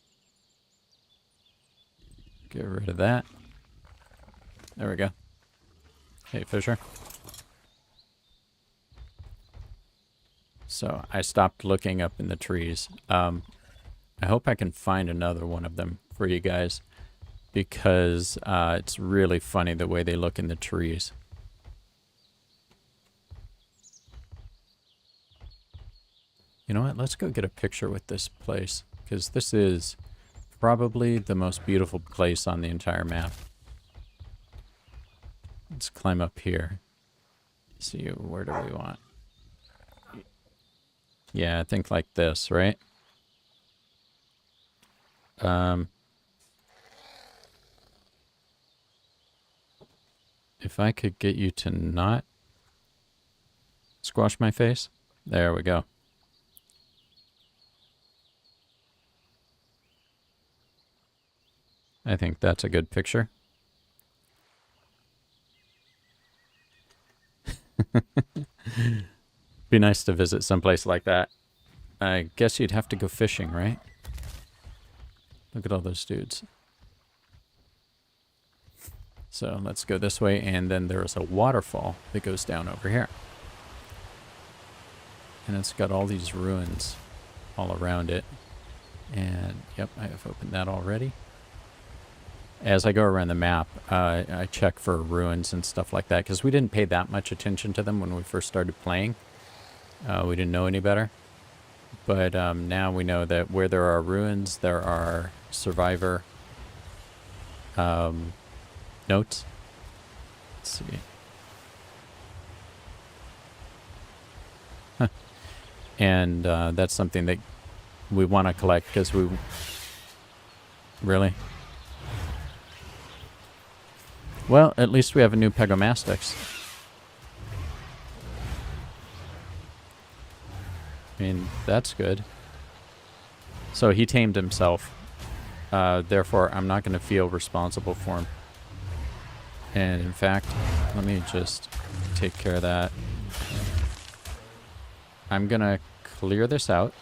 Get rid of that. There we go. Hey, Fisher. So I stopped looking up in the trees. I hope I can find another one of them for you guys, because it's really funny the way they look in the trees. You know what? Let's go get a picture with this place, because this is probably the most beautiful place on the entire map. Let's climb up here. See, where do we want? Yeah, I think like this, right? If I could get you to not squash my face. There we go. I think that's a good picture. Be nice to visit someplace like that. I guess you'd have to go fishing, right? Look at all those dudes. So let's go this way, and then there's a waterfall that goes down over here. And it's got all these ruins all around it. And, yep, I have opened that already. As I go around the map, I check for ruins and stuff like that, because we didn't pay that much attention to them when we first started playing. We didn't know any better. But now we know that where there are ruins, there are survivor notes. Let's see. Huh. And that's something that we want to collect because we... Really? Well, at least we have a new Pegomastix. I mean, that's good. So he tamed himself. Therefore, I'm not going to feel responsible for him. And in fact, let me just take care of that. I'm going to clear this out.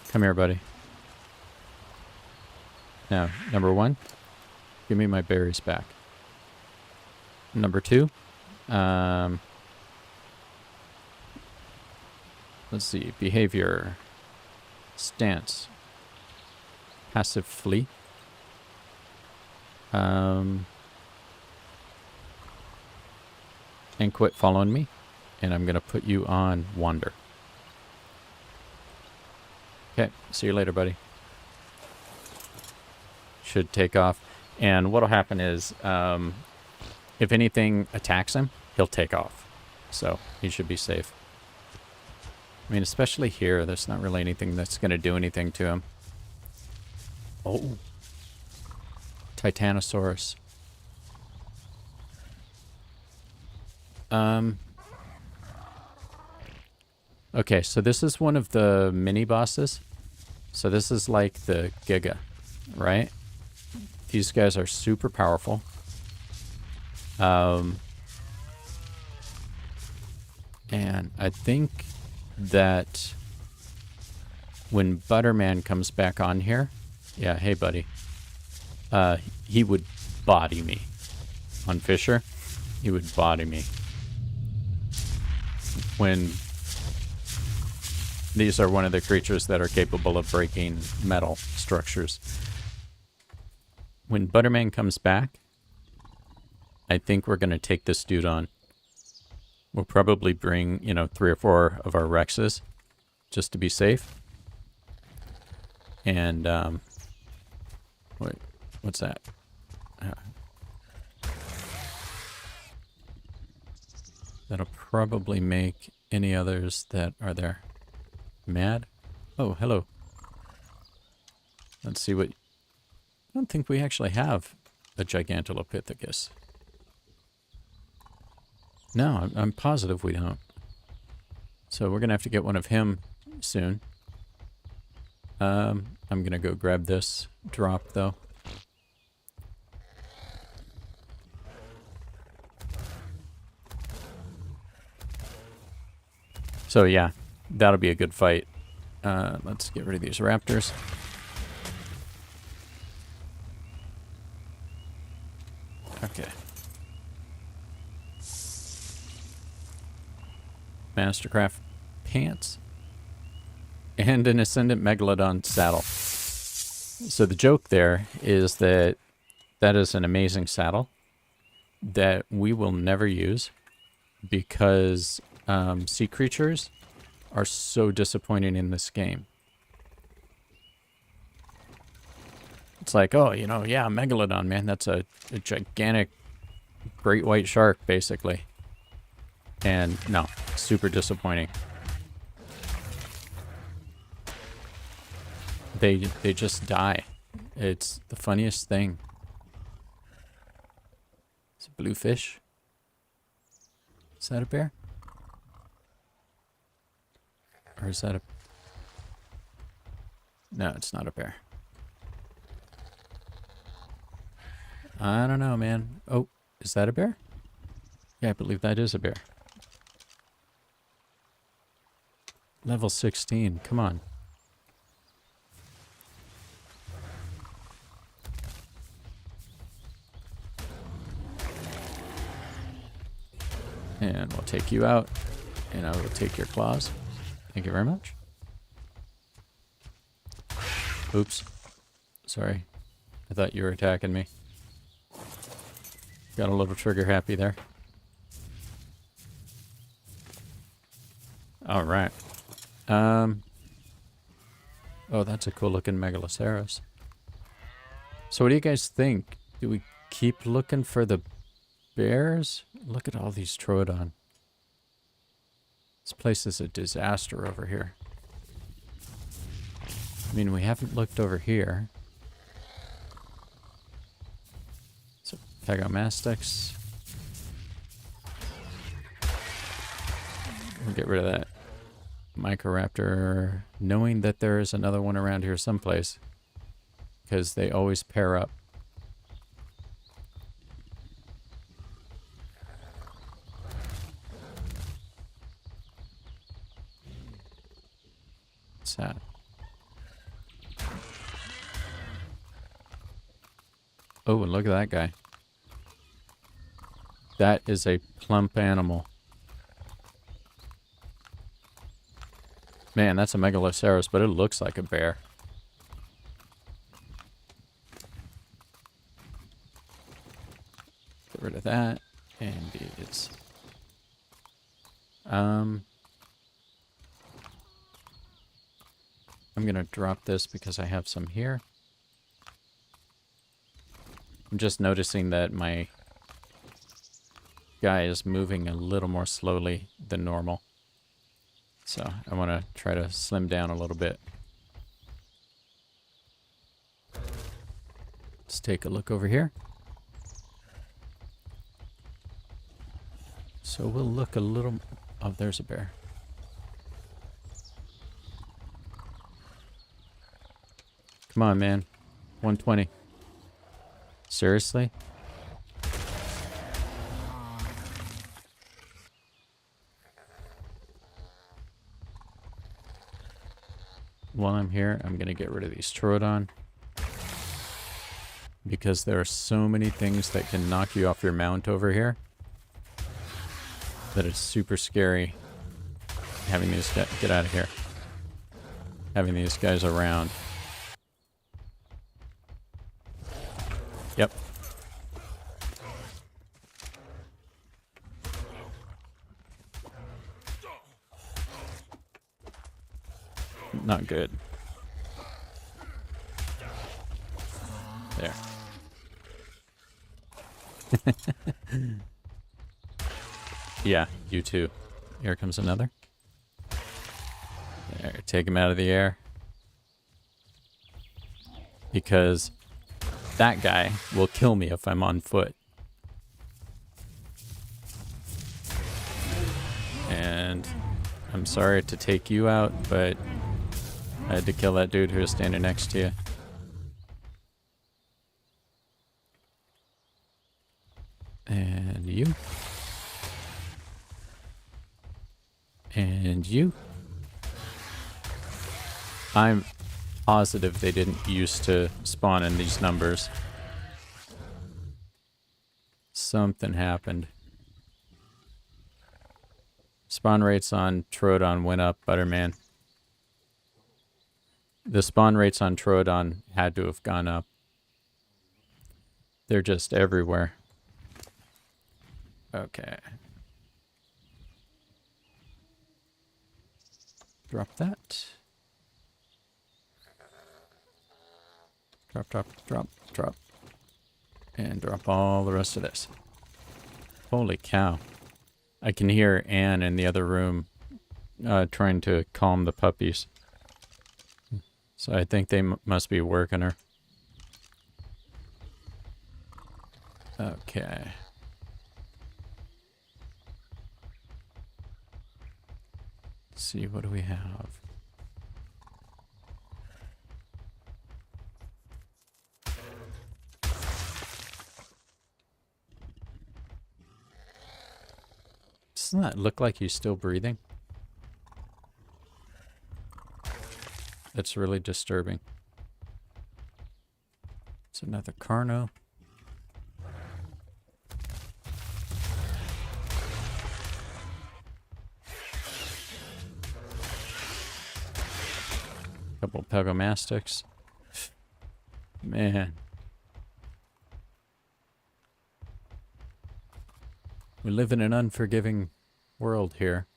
Come here, buddy. Now, number 1, give me my berries back. Number 2, let's see, behavior, stance, passive flee, and quit following me, and I'm going to put you on wander. Okay, see you later, buddy. Should take off, and what'll happen is if anything attacks him, he'll take off, so he should be safe. I mean, especially here, there's not really anything that's going to do anything to him. Oh, Titanosaurus. Okay, so this is one of the mini bosses. So this is like the Giga, right? These guys are super powerful. And I think that when Butterman comes back on here, yeah, hey buddy, he would body me. On Fisher, he would body me. When these are one of the creatures that are capable of breaking metal structures. When Butterman comes back, I think we're going to take this dude on. We'll probably bring, 3 or 4 of our Rexes just to be safe. And, wait, what's that? That'll probably make any others that are there mad. Oh, hello. Let's see what... I don't think we actually have a Gigantolopithecus. No, I'm positive we don't. So we're going to have to get one of him soon. I'm going to go grab this drop, though. So yeah, that'll be a good fight. Let's get rid of these raptors. Okay. Mastercraft pants. And an Ascendant Megalodon saddle. So the joke there is that that is an amazing saddle that we will never use because sea creatures are so disappointing in this game. It's like, oh, yeah, Megalodon, man. That's a gigantic great white shark, basically. And no, super disappointing. They just die. It's the funniest thing. It's a blue fish. Is that a bear? Or is that a... No, it's not a bear. I don't know, man. Oh, is that a bear? Yeah, I believe that is a bear. Level 16, come on. And we'll take you out. And I will take your claws. Thank you very much. Oops. Sorry. I thought you were attacking me. Got a little trigger happy there. Alright. Oh, that's a cool looking megaloceros. So what do you guys think? Do we keep looking for the bears? Look at all these Troodon. This place is a disaster over here. I mean, we haven't looked over here. So, Pagomastics. We'll get rid of that microraptor, knowing that there is another one around here someplace, because they always pair up. What's that? Oh, and look at that guy. That is a plump animal. Man, that's a megaloceros, but it looks like a bear. Get rid of that. And it's... I'm gonna drop this because I have some here. I'm just noticing that my guy is moving a little more slowly than normal. So I want to try to slim down a little bit. Let's take a look over here. So we'll look a little... Oh, there's a bear. Come on, man. 120. Seriously? While I'm here, I'm going to get rid of these Troodon. Because there are so many things that can knock you off your mount over here. That it's super scary having these guys... Get out of here. Having these guys around. Yep. Not good. There. Yeah, you too. Here comes another. There, take him out of the air. Because that guy will kill me if I'm on foot. And I'm sorry to take you out, but I had to kill that dude who was standing next to you. And you. And you. I'm positive they didn't used to spawn in these numbers. Something happened. Spawn rates on Troodon went up, Butterman. The spawn rates on Troodon had to have gone up. They're just everywhere. Okay. Drop that. Drop, drop, drop, drop. And drop all the rest of this. Holy cow. I can hear Anne in the other room trying to calm the puppies. So I think they must be working her. Okay. Let's see, what do we have? Doesn't that look like he's still breathing? That's really disturbing. It's another Carno. Couple Pagomastics. Man. We live in an unforgiving world here.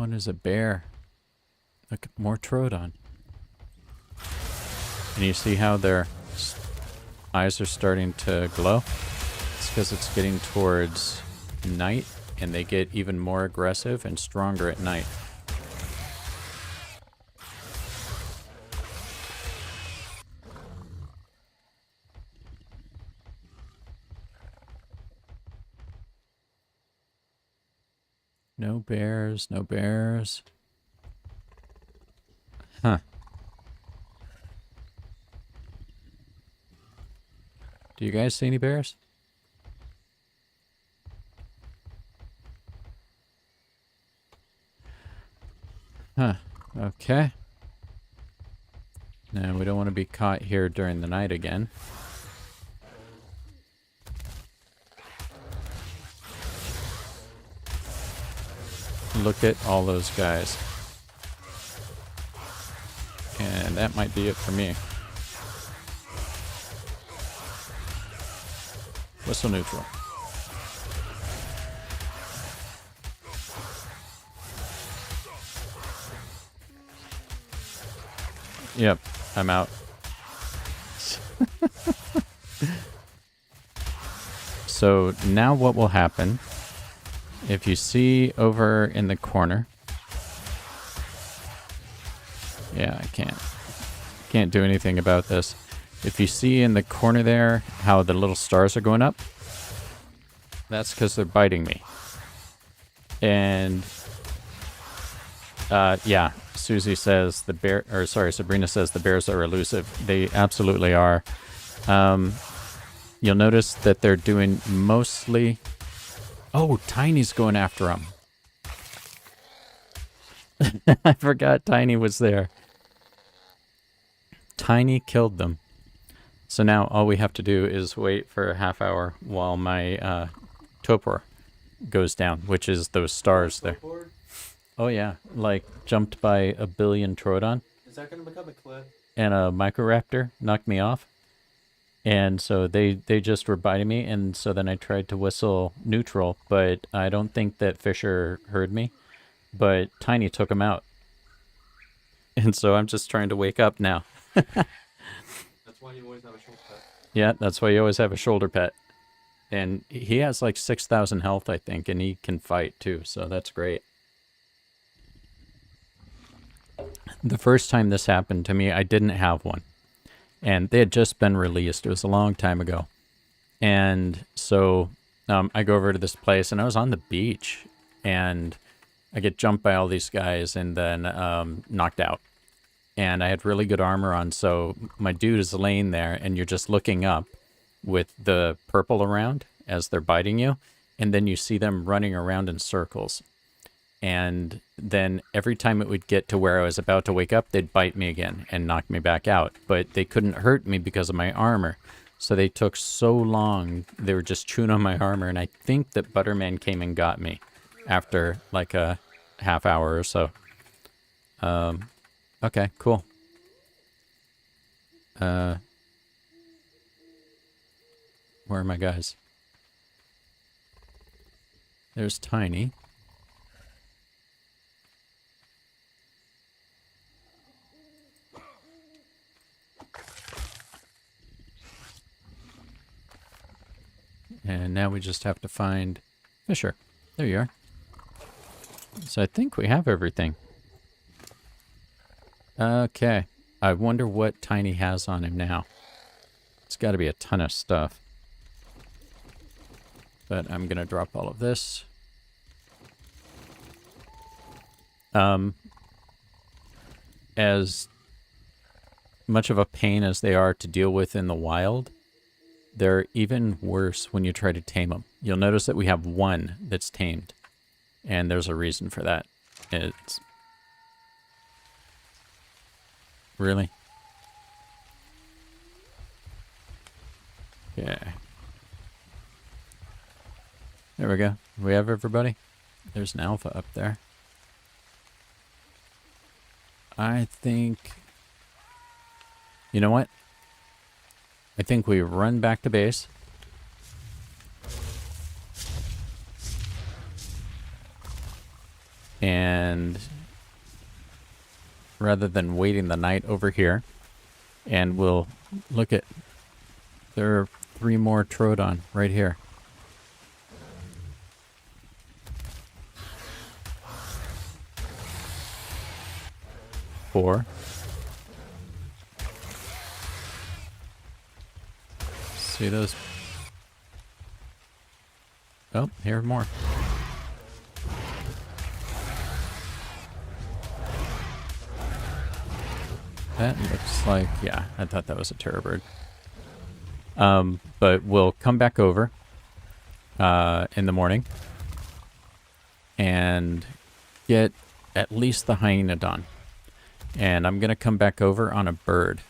one is a bear. Look, more Troodon. And you see how their eyes are starting to glow? It's because it's getting towards night, and they get even more aggressive and stronger at night. No bears, no bears. Huh. Do you guys see any bears? Huh. Okay. Now, we don't want to be caught here during the night again. Look at all those guys. And that might be it for me. Whistle neutral. Yep, I'm out. So now what will happen, if you see over in the corner, yeah, I can't do anything about this. If you see in the corner there how the little stars are going up, that's because they're biting me. And yeah, Susie says the bear, or sorry, Sabrina says the bears are elusive. They absolutely are. You'll notice that they're doing mostly... Oh, Tiny's going after them. I forgot Tiny was there. Tiny killed them. So now all we have to do is wait for a half hour while my torpor goes down, which is those stars there. Oh yeah, like jumped by a billion Troodon. Is that going to become a clip? And a microraptor knocked me off. And so they just were biting me, and so then I tried to whistle neutral, but I don't think that Fisher heard me. But Tiny took him out. And so I'm just trying to wake up now. That's why you always have a shoulder pet. Yeah, that's why you always have a shoulder pet. And he has like 6,000 health, I think, and he can fight too, so that's great. The first time this happened to me, I didn't have one. And they had just been released. It was a long time ago. And so I go over to this place, and I was on the beach, and I get jumped by all these guys and then knocked out. And I had really good armor on, so my dude is laying there, and you're just looking up with the purple around as they're biting you, and then you see them running around in circles. And then every time it would get to where I was about to wake up, they'd bite me again and knock me back out. But they couldn't hurt me because of my armor. So they took so long. They were just chewing on my armor. And I think that Butterman came and got me after like a half hour or so. Okay, cool. Where are my guys? There's Tiny. And now we just have to find Fisher. There you are. So I think we have everything. Okay. I wonder what Tiny has on him now. It's got to be a ton of stuff. But I'm going to drop all of this. As much of a pain as they are to deal with in the wild, they're even worse when you try to tame them. You'll notice that we have one that's tamed. And there's a reason for that. It's... Really? Okay. There we go. We have everybody. There's an alpha up there. I think... You know what? I think we run back to base. And rather than waiting the night over here, and we'll look at, there are 3 more Troodon right here. Four. See those? Oh, here are more. That looks like, yeah, I thought that was a terror bird. But we'll come back over in the morning and get at least the hyenadon. And I'm going to come back over on a bird.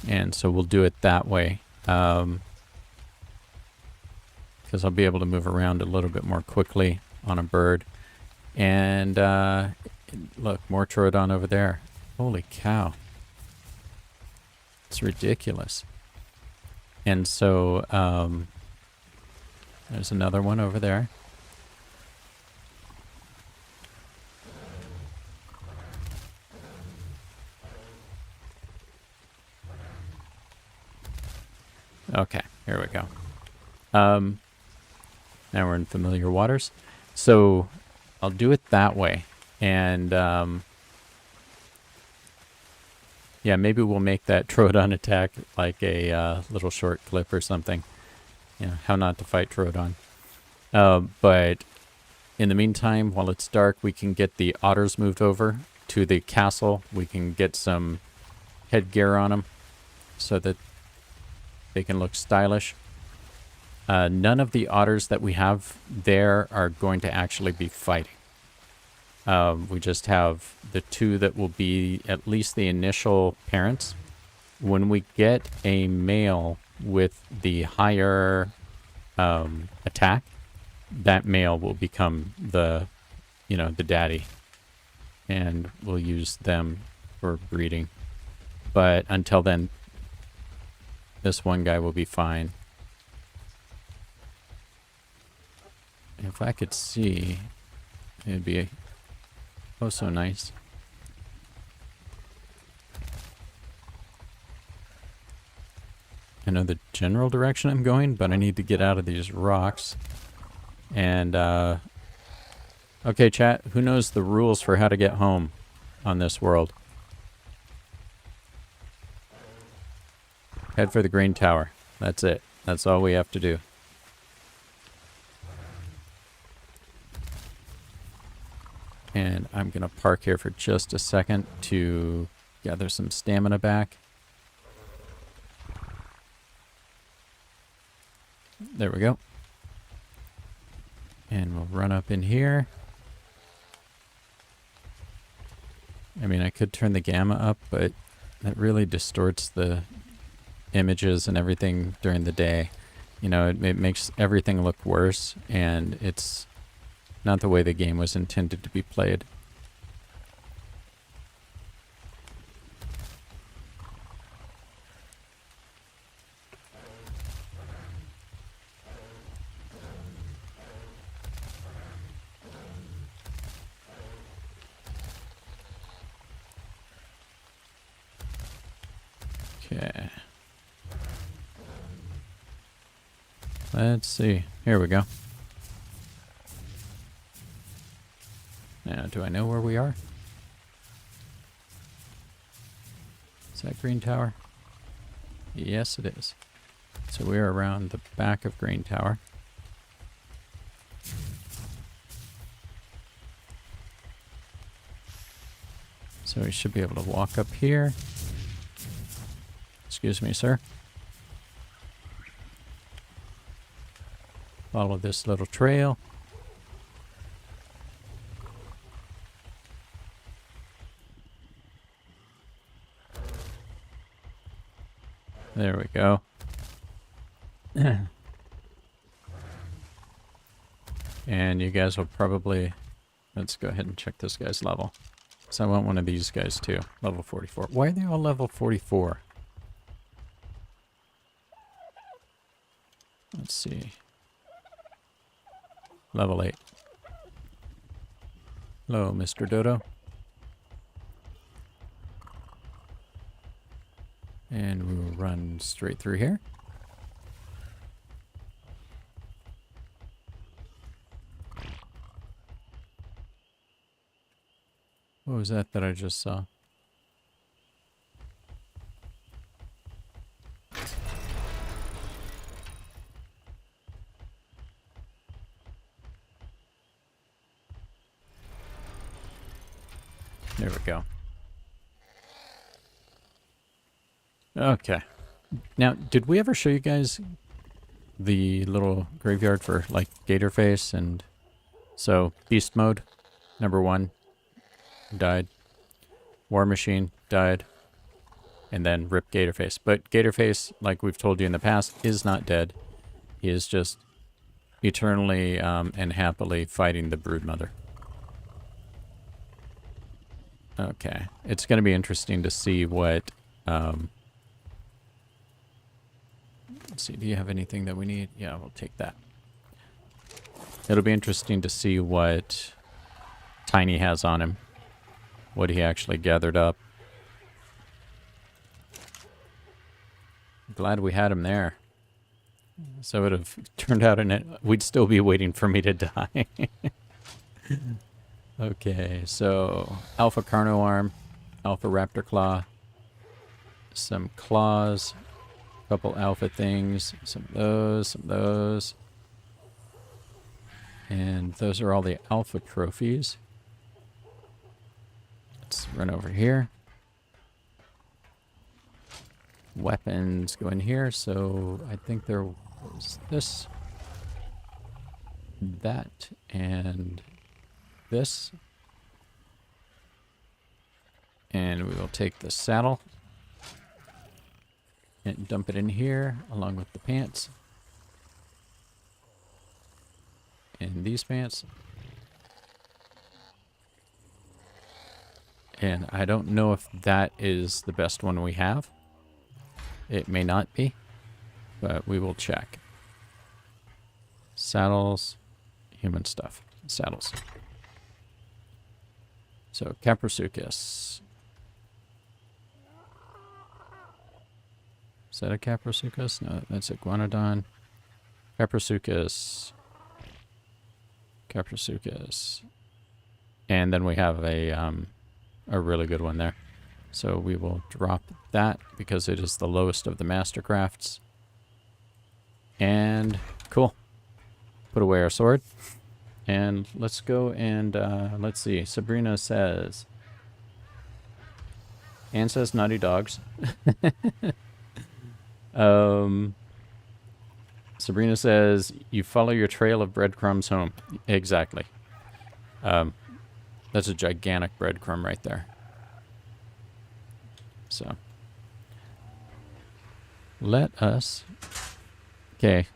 And so we'll do it that way. Because I'll be able to move around a little bit more quickly on a bird. And look, more Troodon over there. Holy cow. It's ridiculous. And so there's another one over there. Okay, here we go. Now we're in familiar waters. So I'll do it that way. And yeah, maybe we'll make that Troodon attack like a little short clip or something. You know, how not to fight Troodon. But in the meantime, while it's dark, we can get the otters moved over to the castle. We can get some headgear on them so that they can look stylish. None of the otters that we have there are going to actually be fighting. We just have the 2 that will be at least the initial parents. When we get a male with the higher attack, that male will become the, you know, the daddy. And we'll use them for breeding. But until then, this one guy will be fine. If I could see, it'd be oh so nice. I know the general direction I'm going, but I need to get out of these rocks. And, okay, chat, who knows the rules for how to get home on this world? Head for the green tower. That's it. That's all we have to do. And I'm going to park here for just a second to gather some stamina back. There we go. And we'll run up in here. I mean, I could turn the gamma up, but that really distorts the images and everything during the day. You know, it makes everything look worse, and it's not the way the game was intended to be played. Okay. Let's see. Here we go. Now, do I know where we are? Is that Green Tower? Yes, it is. So we are around the back of Green Tower. So we should be able to walk up here. Excuse me, sir. Follow this little trail. There we go. And you guys will probably... Let's go ahead and check this guy's level. So I want one of these guys too. Level 44. Why are they all level 44? Let's see. Level 8. Hello, Mr. Dodo. And we will run straight through here. What was that I just saw? There we go. Okay. Now, did we ever show you guys the little graveyard for, like, gator face? And so, beast mode, number 1, died. War machine, died. And then rip gator face. But gator face, like we've told you in the past, is not dead. He is just eternally and happily fighting the broodmother. Okay. It's going to be interesting to see what... let's see, do you have anything that we need? Yeah, we'll take that. It'll be interesting to see what Tiny has on him. What he actually gathered up. Glad we had him there. So it would have turned out in it. We'd still be waiting for me to die. Okay, so Alpha Carno Arm, Alpha Raptor Claw, some claws, a couple alpha things, some of those, some of those. And those are all the alpha trophies. Let's run over here. Weapons go in here, so I think there was this, that, and this. And we will take the saddle and dump it in here along with the pants. And these pants. And I don't know if that is the best one we have. It may not be, but we will check. Saddles, human stuff, saddles. So, Caprosuchus. Is that a Caprosuchus? No, that's a Iguanodon. Caprosuchus. Caprosuchus. And then we have a really good one there. So we will drop that because it is the lowest of the Mastercrafts. And cool. Put away our sword. And let's go and let's see. Sabrina says... Anne says naughty dogs. Sabrina says, you follow your trail of breadcrumbs home. Exactly. That's a gigantic breadcrumb right there. So, let us... Okay.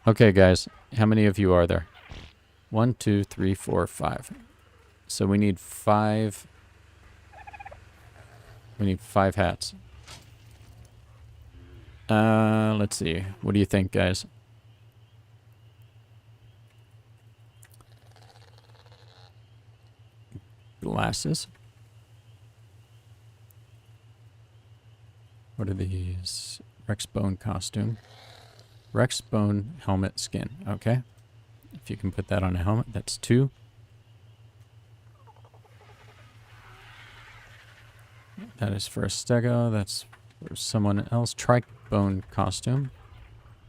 Okay, guys. How many of you are there? 1, 2, 3, 4, 5. So we need 5... We need 5 hats. Let's see. What do you think, guys? Glasses. What are these? Rex Bone costume. Rex Bone helmet skin. Okay. If you can put that on a helmet, that's 2. That is for a stego. That's for someone else. Trike Bone costume.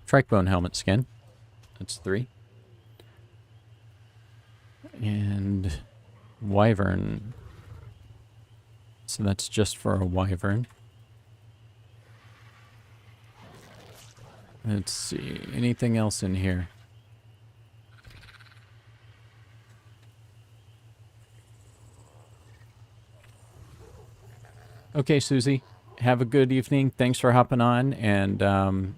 Trike Bone helmet skin. That's 3. And Wyvern. So that's just for a Wyvern. Let's see. Anything else in here? Okay, Susie. Have a good evening. Thanks for hopping on. And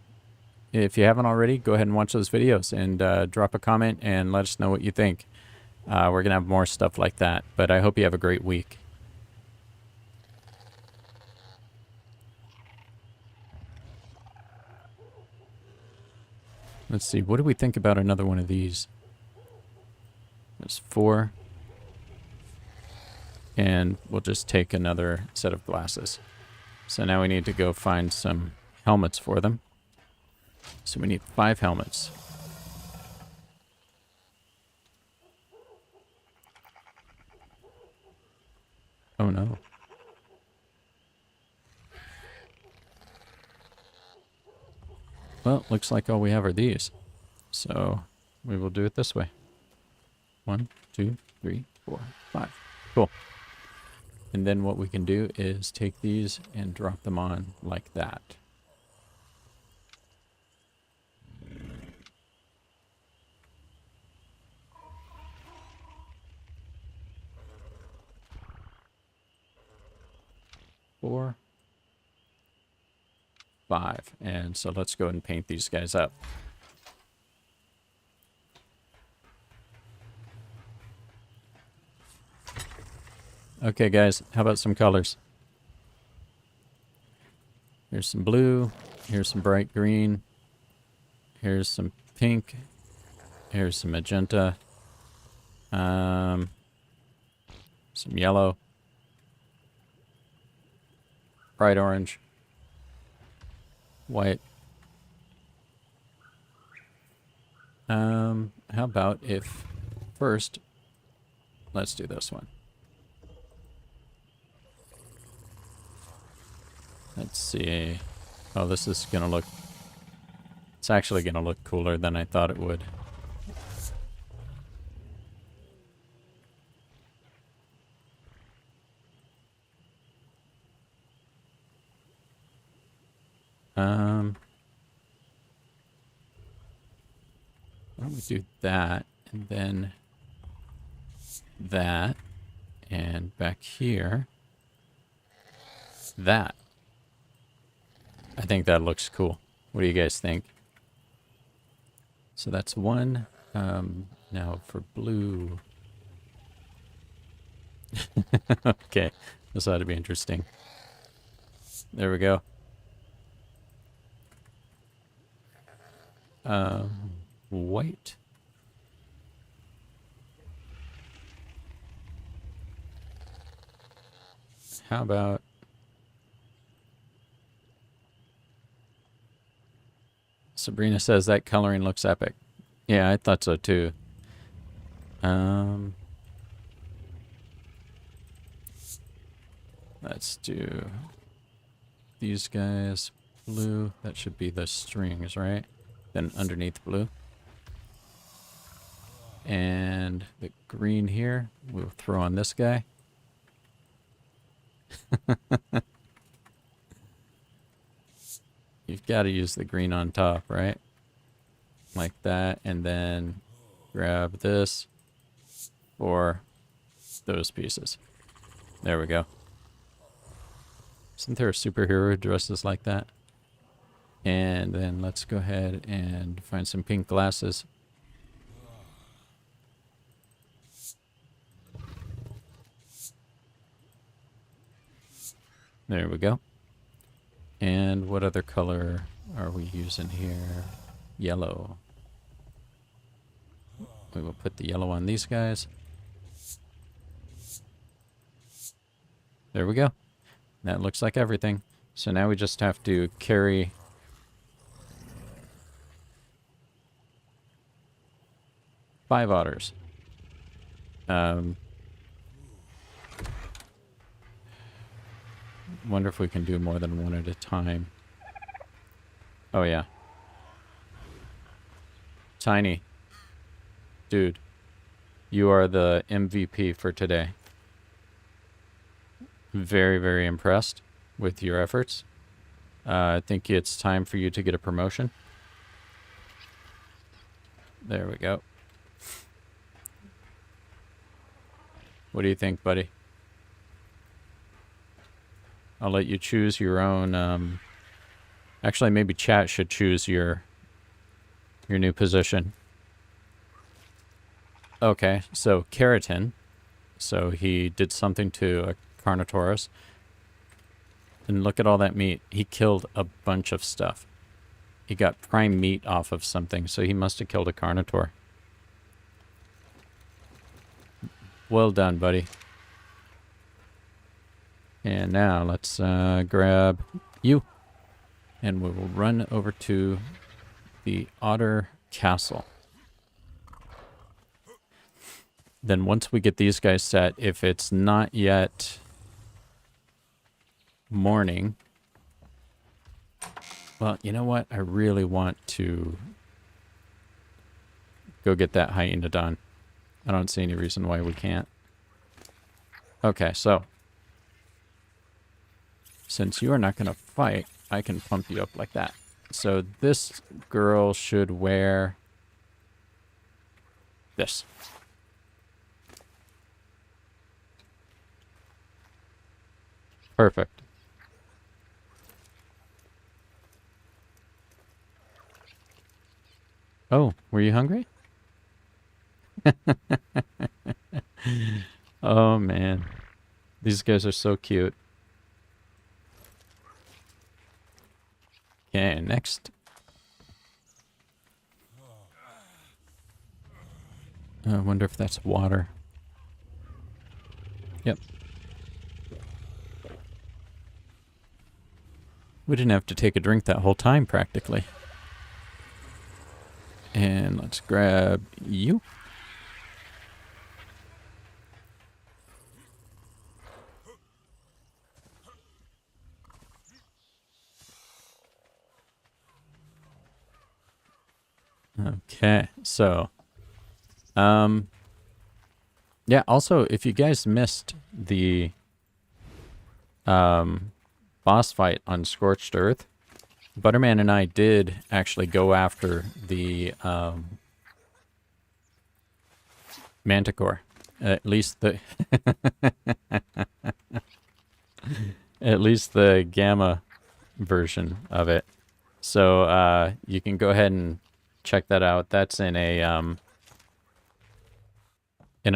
if you haven't already, go ahead and watch those videos and drop a comment and let us know what you think. We're going to have more stuff like that. But I hope you have a great week. Let's see. What do we think about another one of these? There's 4. And we'll just take another set of glasses. So now we need to go find some helmets for them. So we need 5 helmets. Oh no. Well, looks like all we have are these. So we will do it this way. 1, 2, 3, 4, 5. Cool. And then what we can do is take these and drop them on like that. Four, 5. And so let's go ahead and paint these guys up. Okay, guys, how about some colors? Here's some blue. Here's some bright green. Here's some pink. Here's some magenta. Some yellow. Bright orange. White. How about if first, let's do this one. Let's see. Oh, this is gonna look... It's actually gonna look cooler than I thought it would. Why don't we do that, and then that, and back here, that. I think that looks cool. What do you guys think? So that's 1. Now for blue. Okay, this ought to be interesting. There we go. White. How about... Sabrina says that coloring looks epic. Yeah, I thought so too. Let's do these guys blue. That should be the strings, right? Then underneath blue. And the green here, we'll throw on this guy. You've got to use the green on top, right? Like that, and then grab this for those pieces. There we go. Isn't there a superhero who dresses like that? And then let's go ahead and find some pink glasses. There we go. And what other color are we using here? Yellow. We will put the yellow on these guys. There we go. That looks like everything. So now we just have to carry five otters. Wonder if we can do more than one at a time. Oh yeah. Tiny. Dude. You are the MVP for today. Very, very impressed with your efforts. I think it's time for you to get a promotion. There we go. What do you think, buddy? I'll let you choose your own, actually, maybe chat should choose your new position. Okay, so keratin. So he did something to a Carnotaurus. And look at all that meat. He killed a bunch of stuff. He got prime meat off of something, so he must have killed a Carnotaur. Well done, buddy. And now let's grab you. And we will run over to the otter castle. Then once we get these guys set, if it's not yet morning... Well, you know what? I really want to go get that hyenadon. I don't see any reason why we can't. Okay, so since you are not going to fight, I can pump you up like that. So this girl should wear this. Perfect. Oh, were you hungry? Oh, man. These guys are so cute. Okay, next. I wonder if that's water. Yep. We didn't have to take a drink that whole time, practically. And let's grab you. Okay, so, yeah, also, if you guys missed the, boss fight on Scorched Earth, Butterman and I did actually go after the, Manticore. At least the, at least the Gamma version of it. So, you can go ahead and check that out. That's in a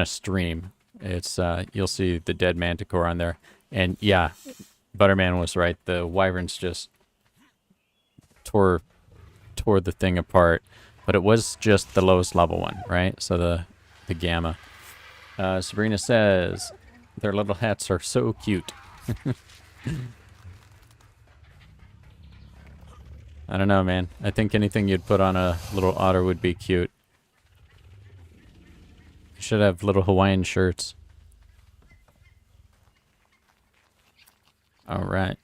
stream. It's you'll see the dead manticore on there. And yeah, Butterman was right. The wyverns just tore the thing apart. But it was just the lowest level one, right? So the Gamma. Sabrina says their little hats are so cute. I don't know, man. I think anything you'd put on a little otter would be cute. You should have little Hawaiian shirts. Alright.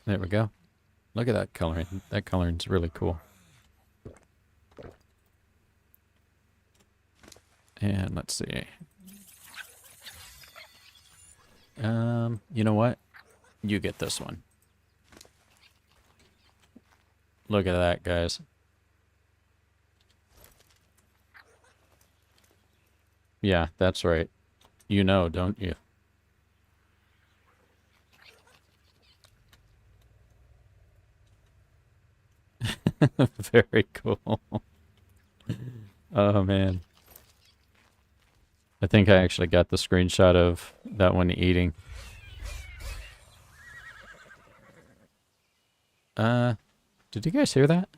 There we go. Look at that coloring. That coloring's really cool. And let's see. You know what? You get this one. Look at that, guys. Yeah, that's right. You know, don't you? Very cool. Oh, man. I think I actually got the screenshot of that one eating. Did you guys hear that?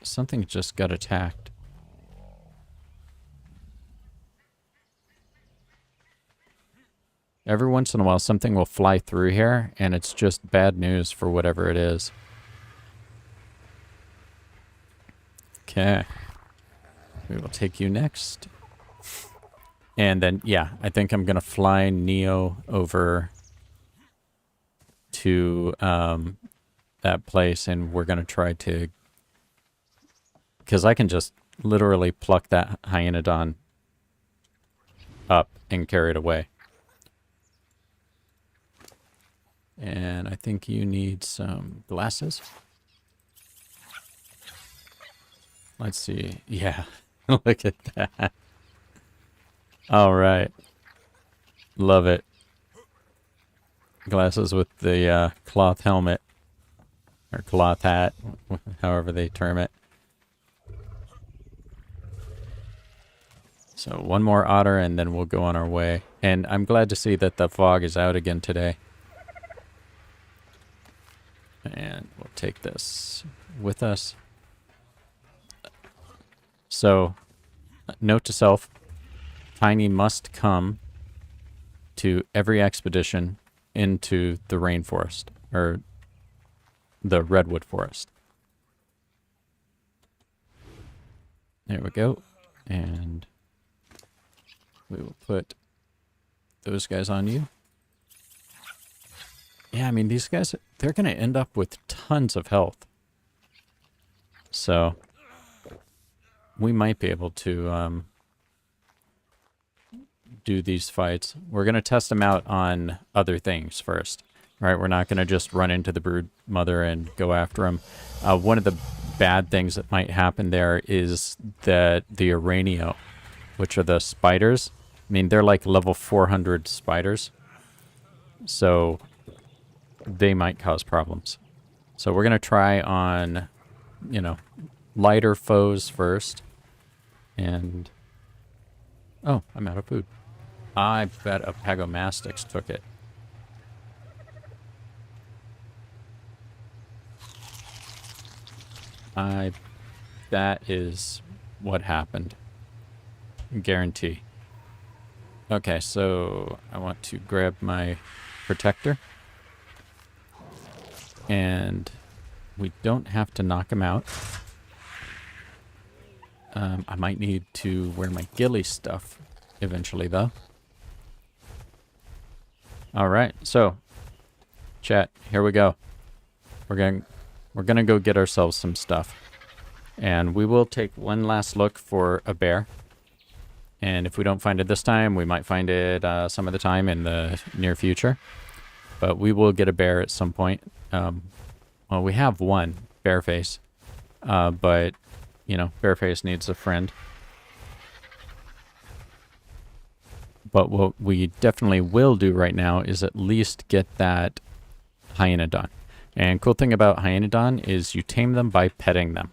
Something just got attacked. Every once in a while, something will fly through here, and it's just bad news for whatever it is. Okay. We will take you next. And then, yeah, I think I'm going to fly Neo over to that place, and we're going to try to... Because I can just literally pluck that hyenadon up and carry it away. And I think you need some glasses. Let's see. Yeah, look at that. All right. Love it. Glasses with the cloth helmet. Or cloth hat, however they term it. So one more otter and then we'll go on our way. And I'm glad to see that the fog is out again today. And we'll take this with us. So, note to self, Tiny must come to every expedition into the rainforest, or the redwood forest. There we go. And we will put those guys on you. Yeah, I mean, these guys, they're going to end up with tons of health. So, we might be able to do these fights. We're going to test them out on other things first. Right? We're not going to just run into the brood mother and go after them. One of the bad things that might happen there is that the Aranio, which are the spiders, I mean, they're like level 400 spiders. So they might cause problems. So we're going to try on, you know, lighter foes first. And, oh, I'm out of food. I bet a Pagomastix took it. That is what happened. Guarantee. Okay, so I want to grab my protector. And we don't have to knock him out. I might need to wear my ghillie stuff eventually, though. Alright, so, chat, here we go. We're gonna go get ourselves some stuff. And we will take one last look for a bear. And if we don't find it this time, we might find it some of the time in the near future. But we will get a bear at some point. Well, we have one, Bearface. But, you know, Bearface needs a friend. But what we definitely will do right now is at least get that hyenadon. And cool thing about hyenadon is you tame them by petting them.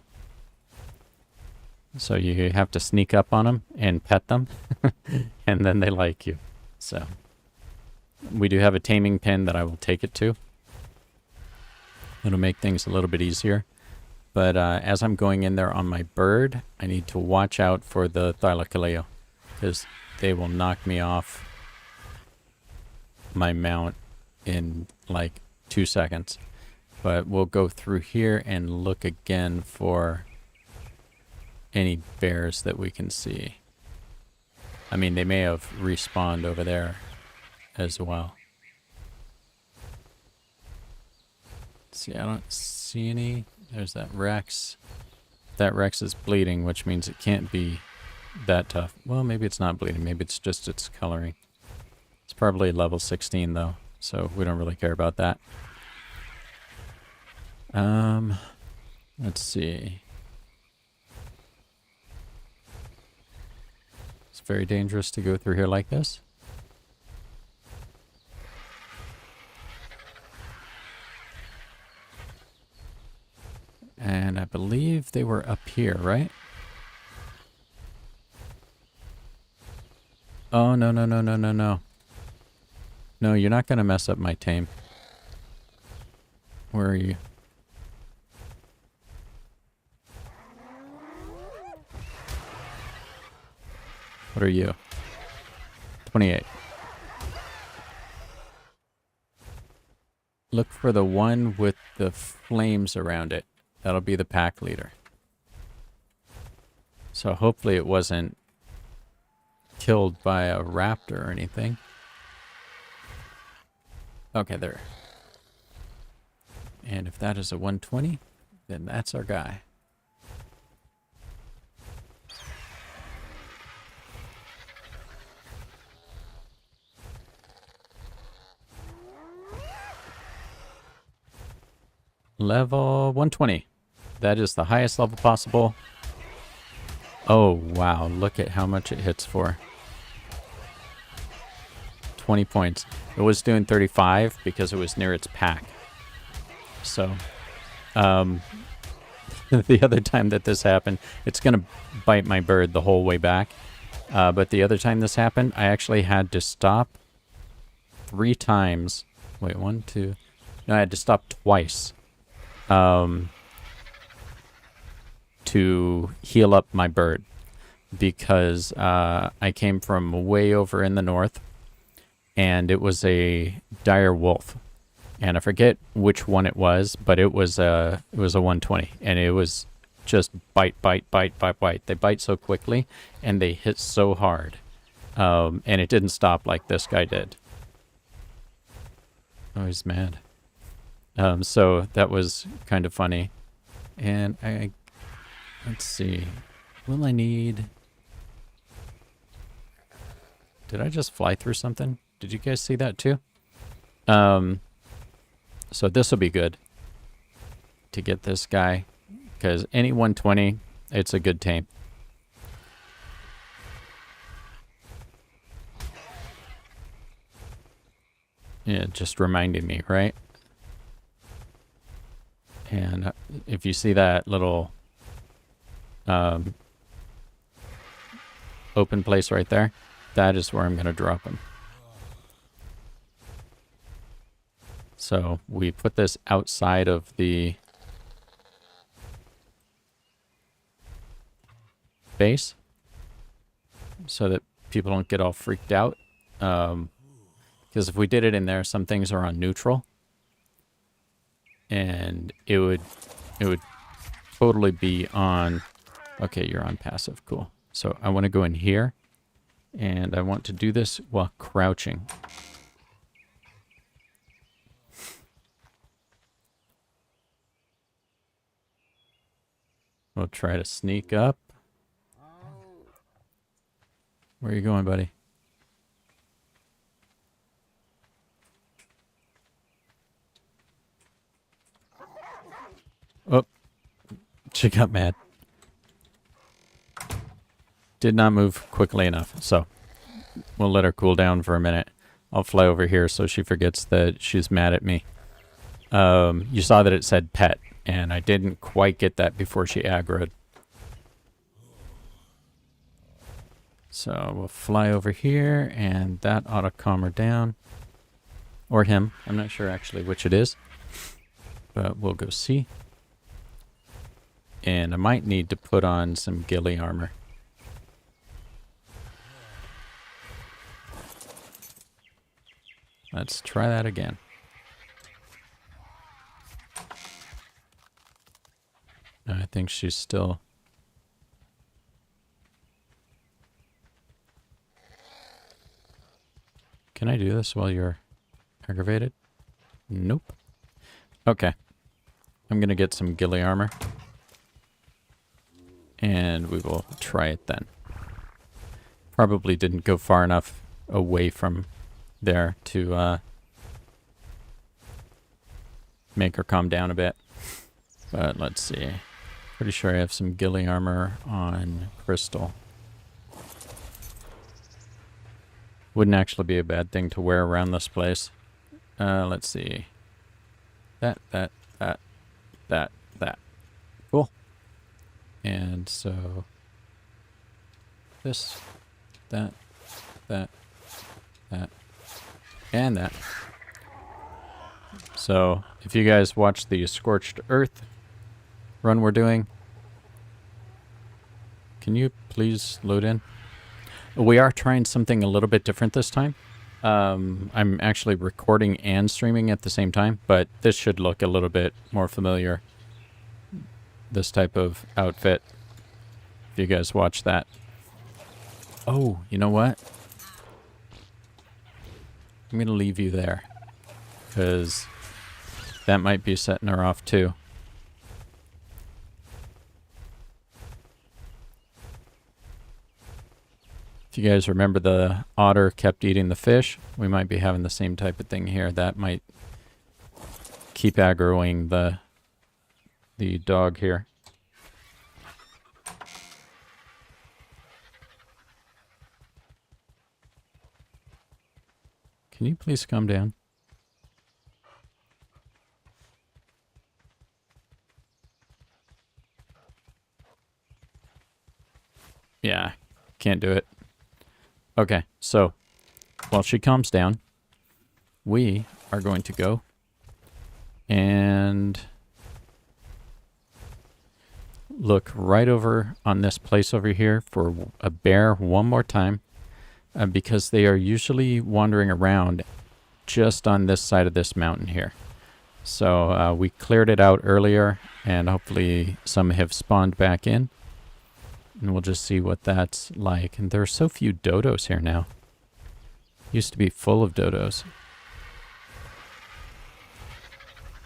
So you have to sneak up on them and pet them, and then they like you. So we do have a taming pin that I will take it to. It'll make things a little bit easier. But as I'm going in there on my bird, I need to watch out for the thylas, because they will knock me off my mount in like 2 seconds. But we'll go through here and look again for any bears that we can see. I mean, they may have respawned over there as well. Let's see, I don't see any. There's that Rex. That Rex is bleeding, which means it can't be that tough. Well, maybe it's not bleeding. Maybe it's just its coloring. It's probably level 16, though, so we don't really care about that. Let's see. It's very dangerous to go through here like this. And I believe they were up here, right? Oh, no, no, no, no, no, no. No, you're not going to mess up my tame. Where are you? What are you? 28. Look for the one with the flames around it. That'll be the pack leader. So hopefully it wasn't killed by a raptor or anything. Okay, there. And if that is a 120, then that's our guy. Level 120. That is the highest level possible. Oh, wow. Look at how much it hits for. 20 points. It was doing 35 because it was near its pack. So, the other time that this happened, it's going to bite my bird the whole way back. But the other time this happened, I actually had to stop 3 times. Wait, 1, 2. No, I had to stop twice to heal up my bird because I came from way over in the north, and it was a dire wolf, and I forget which one it was, but it was a 120, and it was just bite. They bite so quickly, and they hit so hard, and it didn't stop like this guy did. Oh, he's mad. So that was kind of funny, and let's see. Will I need... Did I just fly through something? Did you guys see that too? So this will be good to get this guy, because any 120, it's a good tame. Yeah, just reminding me, right? And if you see that little open place right there, that is where I'm going to drop him. So we put this outside of the base so that people don't get all freaked out. Because if we did it in there, some things are on neutral, and it would totally be on... Okay, you're on passive. Cool. So I want to go in here, and I want to do this while crouching. We'll try to sneak up. Where are you going, buddy? Oh, she got mad. Did not move quickly enough, so we'll let her cool down for a minute. I'll fly over here so she forgets that she's mad at me. You saw that it said pet, and I didn't quite get that before she aggroed. So we'll fly over here, and that ought to calm her down. Or him. I'm not sure actually which it is, but we'll go see. And I might need to put on some ghillie armor. Let's try that again. I think she's still... Can I do this while you're aggravated? Nope. Okay. I'm going to get some ghillie armor. And we will try it then. Probably didn't go far enough away from there to make her calm down a bit. But let's see. Pretty sure I have some ghillie armor on Crystal. Wouldn't actually be a bad thing to wear around this place. Let's see. That. Cool. And so this, that, and that. So if you guys watch the Scorched Earth run we're doing, can you please load in? We are trying something a little bit different this time. I'm actually recording and streaming at the same time, but this should look a little bit more familiar. This type of outfit. If you guys watch that. Oh, you know what? I'm going to leave you there, because that might be setting her off too. If you guys remember the otter kept eating the fish, we might be having the same type of thing here. That might keep aggroing the dog here. Can you please calm down? Yeah, can't do it. Okay, so while she calms down, we are going to go and look right over on this place over here for a bear one more time, because they are usually wandering around just on this side of this mountain here. So we cleared it out earlier, and hopefully some have spawned back in. And we'll just see what that's like. And there are so few dodos here now. Used to be full of dodos.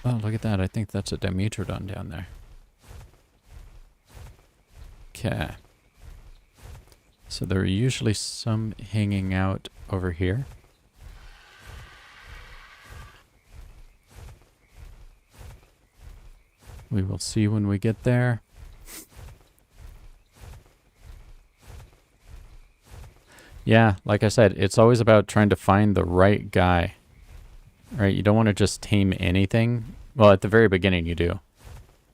Oh, look at that. I think that's a Dimetrodon down there. Okay. So there are usually some hanging out over here. We will see when we get there. Yeah, like I said, it's always about trying to find the right guy. Right? You don't want to just tame anything. Well, at the very beginning you do.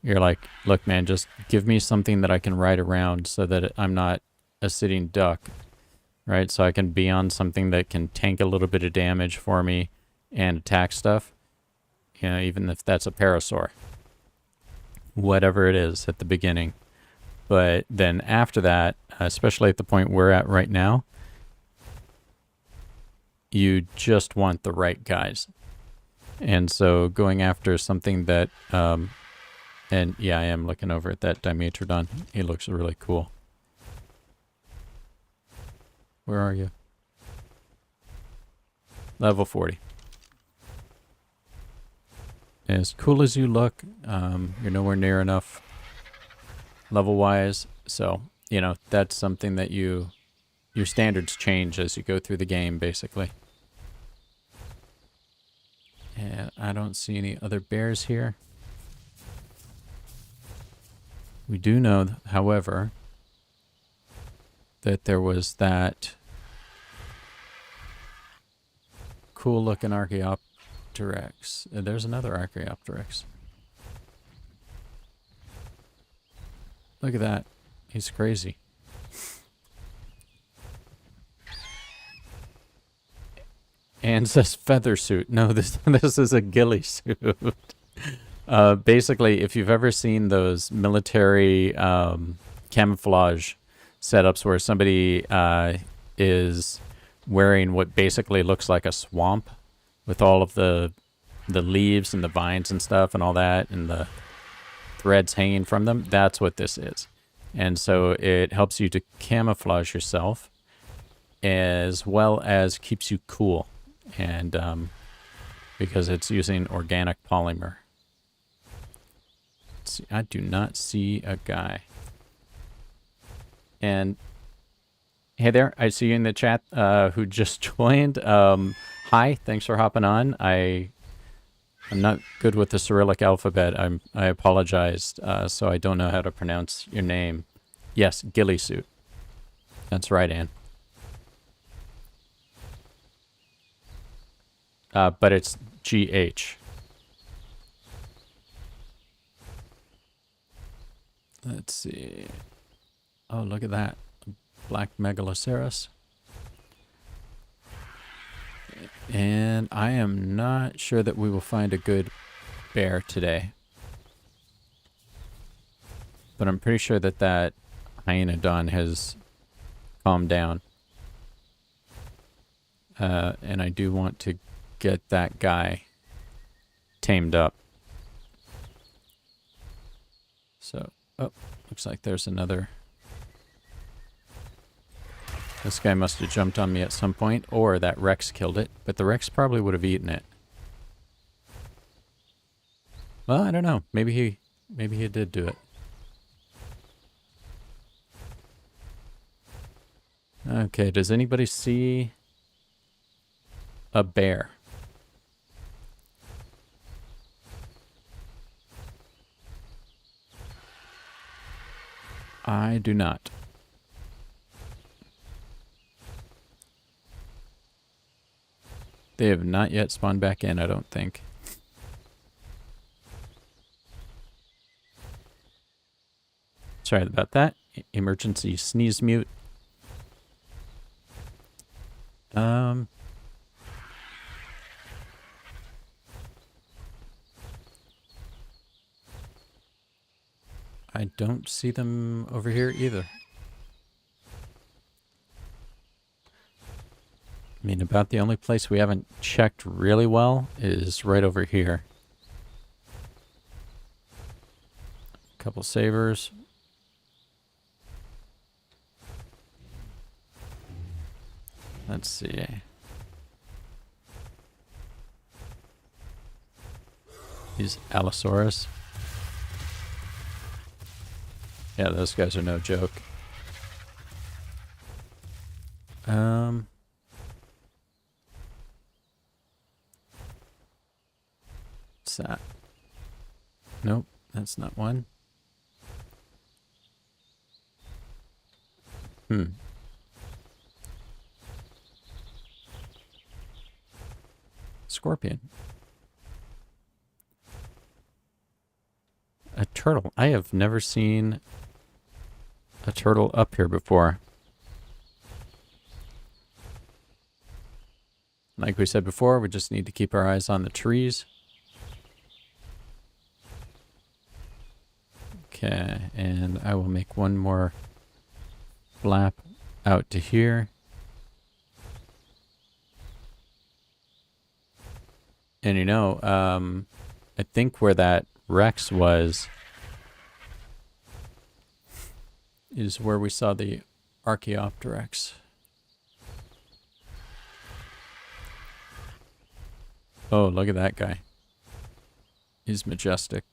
You're like, look, man, just give me something that I can ride around so that I'm not a sitting duck. Right? So I can be on something that can tank a little bit of damage for me and attack stuff. You know, even if that's a parasaur. Whatever it is at the beginning. But then after that, especially at the point we're at right now, you just want the right guys. And so going after something that, and yeah, I am looking over at that Dimetrodon. He looks really cool. Where are you? Level 40. As cool as you look, you're nowhere near enough level-wise. So, you know, that's something that your standards change as you go through the game, basically. And I don't see any other bears here. We do know, however, that there was that cool-looking Archaeopteryx. There's another Archaeopteryx. Look at that. He's crazy. And says feather suit. No, this is a ghillie suit. Basically, if you've ever seen those military camouflage setups where somebody is wearing what basically looks like a swamp with all of the leaves and the vines and stuff and all that and the threads hanging from them, that's what this is. And so it helps you to camouflage yourself as well as keeps you cool. And because it's using organic polymer. Let's see, I do not see a guy. And hey there, I see you in the chat who just joined. Hi, thanks for hopping on. I'm not good with the Cyrillic alphabet. I apologized, so I don't know how to pronounce your name. Yes, ghillie suit. That's right, Anne. But it's GH. Let's see. Oh, look at that. Black Megaloceros. And I am not sure that we will find a good bear today. But I'm pretty sure that hyenadon has calmed down. And I do want to get that guy tamed up. So, oh, looks like there's another. This guy must have jumped on me at some point, or that Rex killed it, but the Rex probably would have eaten it. Well, I don't know. Maybe he did do it. Okay, does anybody see a bear? I do not. They have not yet spawned back in, I don't think. Sorry about that. Emergency sneeze mute. I don't see them over here either. I mean, about the only place we haven't checked really well is right over here. Couple savers. Let's see. These Allosaurus. Yeah, those guys are no joke. What's that? Nope, that's not one. Scorpion. A turtle. I have never seen a turtle up here before. Like we said before, we just need to keep our eyes on the trees. Okay, and I will make one more flap out to here. And you know, I think where that Rex was is where we saw the Archaeopteryx. Oh, look at that guy. He's majestic.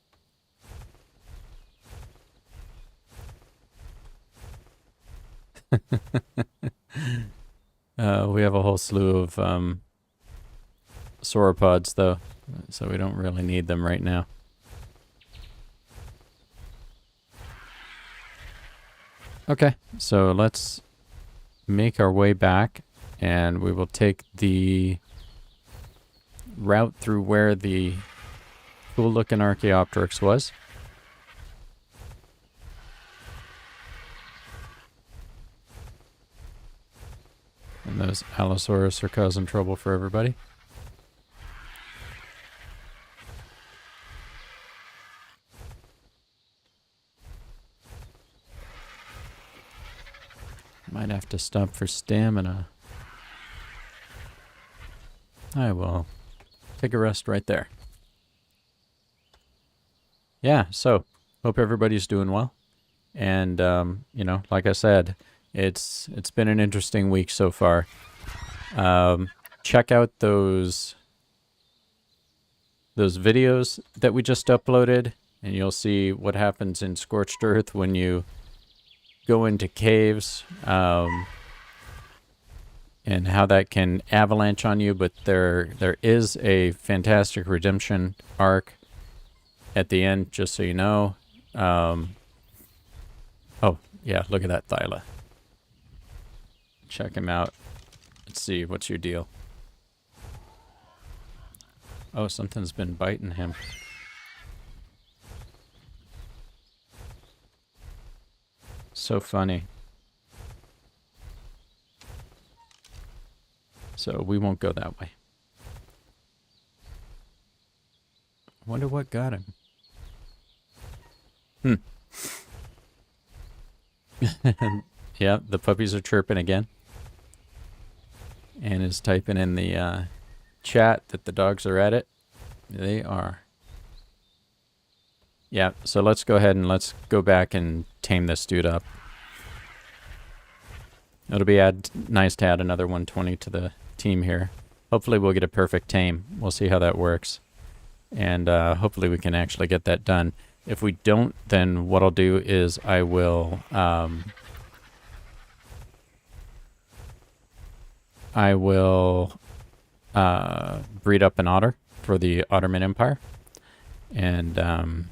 We have a whole slew of sauropods, though, so we don't really need them right now. Okay, so let's make our way back, and we will take the route through where the cool-looking Archaeopteryx was. And those Allosaurus are causing trouble for everybody. Might have to stop for stamina. I will take a rest right there. Yeah, so hope everybody's doing well. And you know, like I said, it's been an interesting week so far. Check out those videos that we just uploaded, and you'll see what happens in Scorched Earth when you go into caves, and how that can avalanche on you. But there is a fantastic redemption arc at the end, just so you know. Oh yeah, look at that thyla. Check him out. Let's see, what's your deal? Oh, something's been biting him. So funny. So we won't go that way. I wonder what got him. Yeah, the puppies are chirping again. And is typing in the chat that the dogs are at it. They are. Yeah, so let's go ahead and let's go back and tame this dude up. It'll be nice to add another 120 to the team here. Hopefully we'll get a perfect tame. We'll see how that works. And hopefully we can actually get that done. If we don't, then what I'll do is I will breed up an otter for the Ottoman Empire. And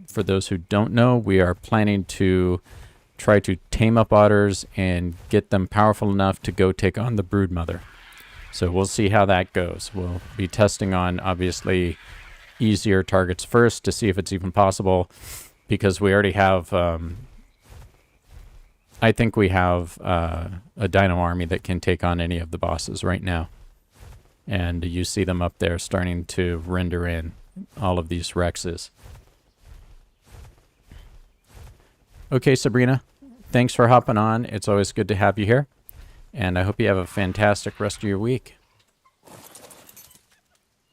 for those who don't know, we are planning to try to tame up otters and get them powerful enough to go take on the broodmother. So we'll see how that goes. We'll be testing on, obviously, easier targets first to see if it's even possible, because we already have, I think we have a dino army that can take on any of the bosses right now. And you see them up there starting to render in all of these Rexes. Okay, Sabrina, thanks for hopping on. It's always good to have you here. And I hope you have a fantastic rest of your week.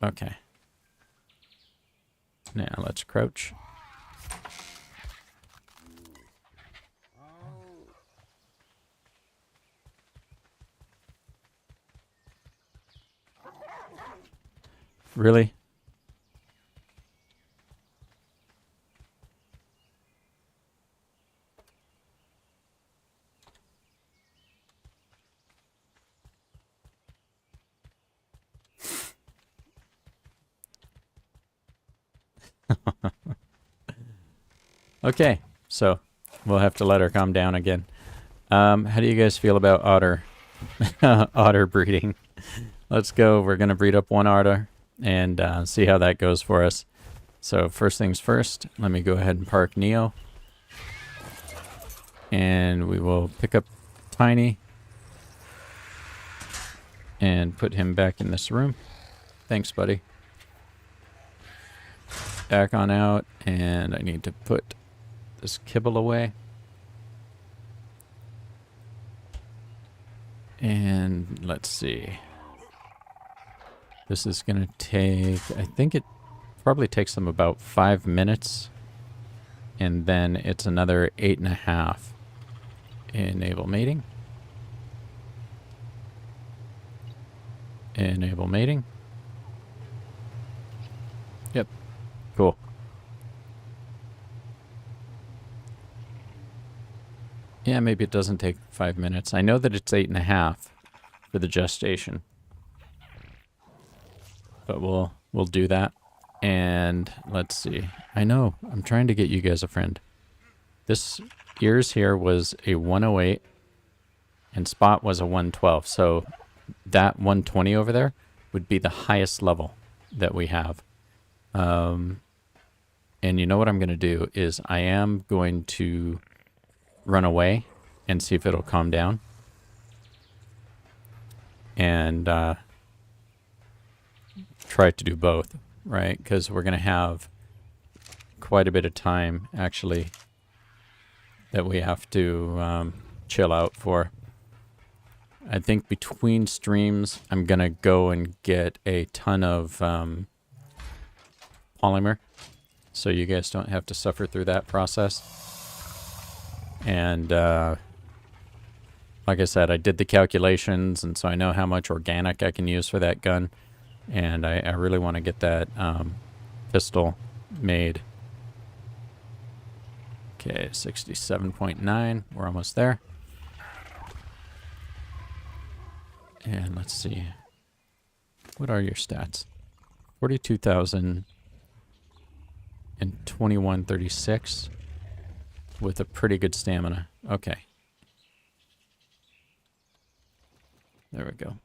Okay. Now let's crouch. Really? Okay, so we'll have to let her calm down again. How do you guys feel about otter otter breeding? Let's go. We're gonna breed up one otter and see how that goes for us. So first things first, let me go ahead and park Neo, and we will pick up Tiny and put him back in this room. Thanks, buddy. Back on out, and I need to put this kibble away. And let's see. This is going to take, I think it probably takes them about 5 minutes. And then it's another 8.5. Enable mating. Enable mating. Yep. Cool. Yeah, maybe it doesn't take 5 minutes. I know that it's 8.5 for the gestation. But we'll do that. And let's see. I know. I'm trying to get you guys a friend. This ears here was a 108 and Spot was a 112. So that 120 over there would be the highest level that we have. And you know what I'm going to do is I am going to run away and see if it'll calm down. And try to do both, right? Because we're going to have quite a bit of time, actually, that we have to chill out for. I think between streams, I'm going to go and get a ton of polymer, so you guys don't have to suffer through that process. And like I said, I did the calculations, and so I know how much organic I can use for that gun. And I really want to get that pistol made. Okay, 67.9. We're almost there. And let's see. What are your stats? 42,000 and 2136 with a pretty good stamina. Okay. There we go.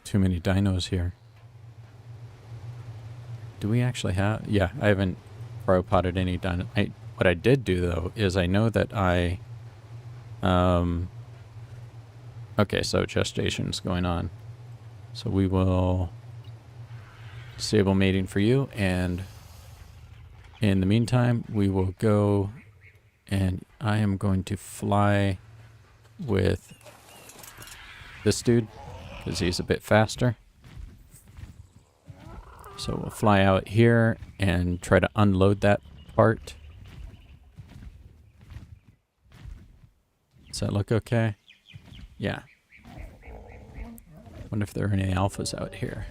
Too many dinos here. Do we actually have... Yeah, I haven't cryo-potted any dino... What I did do, though, is I know that I... Okay, so gestation's going on. So we will disable mating for you, and in the meantime, we will go, and I am going to fly with this dude, because he's a bit faster. So we'll fly out here and try to unload that part. Does that look okay? Yeah. Wonder if there are any alphas out here.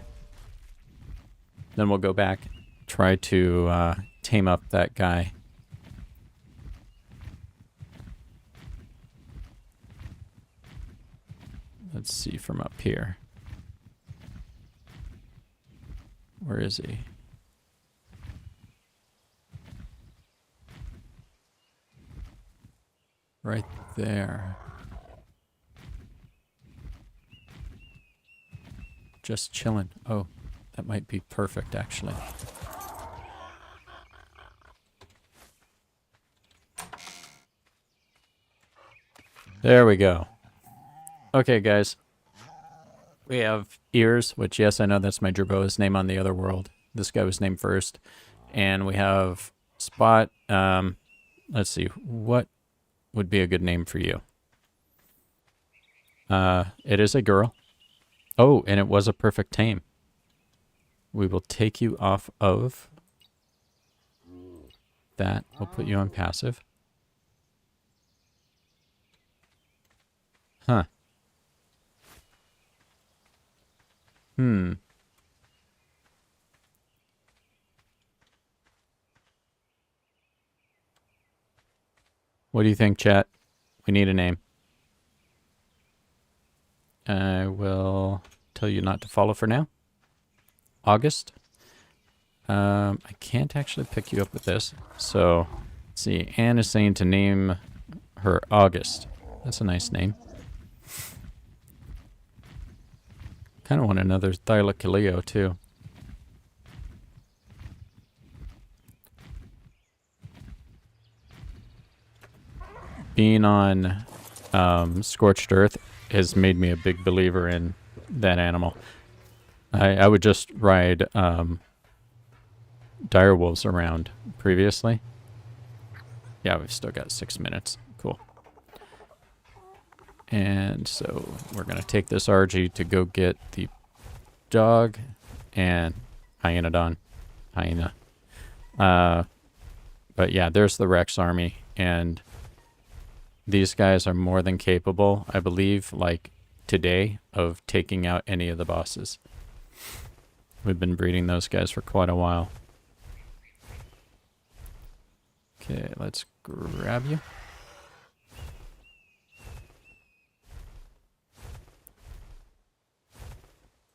Then we'll go back, try to tame up that guy. Let's see from up here. Where is he? Right there. Just chilling. Oh, that might be perfect, actually. There we go. Okay, guys. We have ears, which, yes, I know that's my Jerboa's name on the other world. This guy was named first. And we have Spot. Let's see. What would be a good name for you? It is a girl. Oh, and it was a perfect tame. We will take you off of that. We'll put you on passive. Huh. What do you think, chat? We need a name. I will tell you not to follow for now. August. I can't actually pick you up with this. So, let's see. Anne is saying to name her August. That's a nice name. Kind of want another thylas too. Being on Scorched Earth has made me a big believer in that animal. I would just ride direwolves around previously. Yeah, we've still got 6 minutes. Cool. And so we're going to take this RG to go get the dog and hyenadon. Hyena. But yeah, there's the Rex army. And these guys are more than capable, I believe, like today, of taking out any of the bosses. We've been breeding those guys for quite a while. Okay, let's grab you.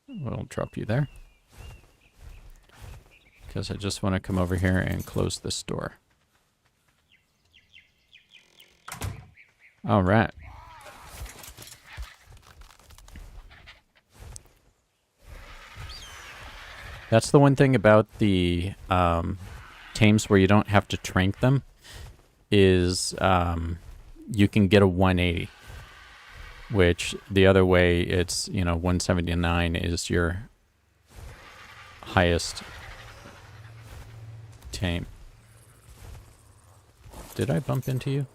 We'll drop you there. Because I just want to come over here and close this door. All right. That's the one thing about the tames where you don't have to trank them is you can get a 180, which the other way it's, 179 is your highest tame. Did I bump into you?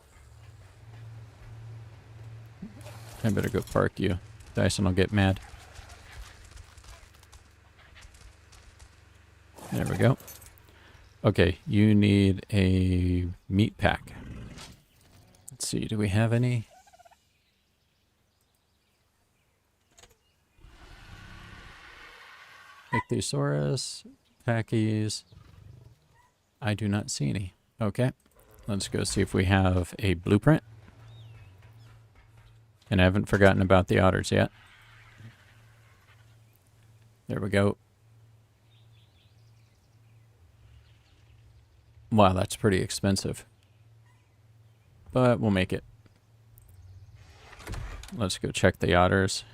I better go park you. Dyson will get mad. There we go. Okay, you need a meat pack. Let's see, do we have any? Ichthyosaurus, Packies. I do not see any. Okay, let's go see if we have a blueprint. And I haven't forgotten about the otters yet. There we go. Wow, that's pretty expensive. But we'll make it. Let's go check the otters.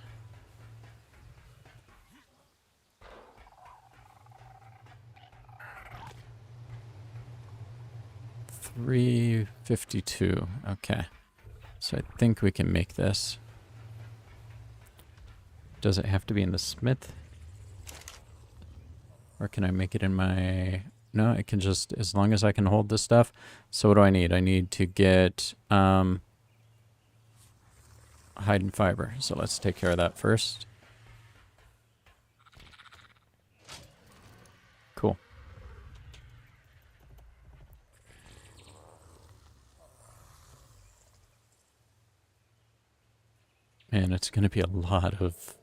$352. Okay. So I think we can make this. Does it have to be in the smith? Or can I make it in my... No, it can just, as long as I can hold this stuff. So what do I need? I need to get hide and fiber. So let's take care of that first. Cool. Man, it's going to be a lot of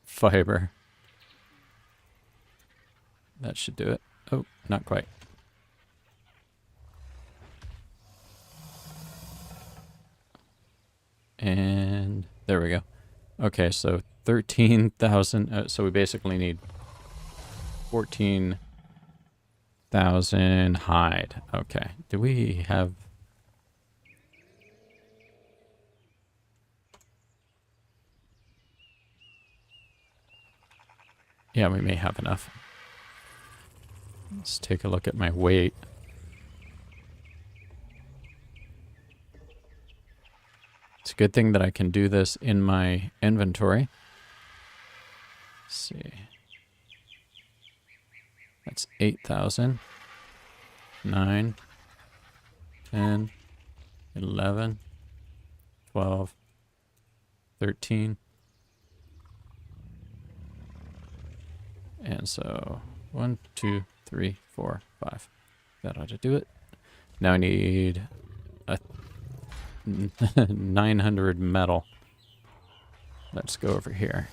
fiber. That should do it. Oh, not quite. And there we go. Okay, so 13,000. So we basically need 14,000 hide. Okay. Do we have... Yeah, we may have enough. Let's take a look at my weight. It's a good thing that I can do this in my inventory. Let's see. It's 8,000. 9, 10, 11, 12, 13. And so 1, 2, 3, 4, 5. That ought to do it. Now I need a 900 metal. Let's go over here.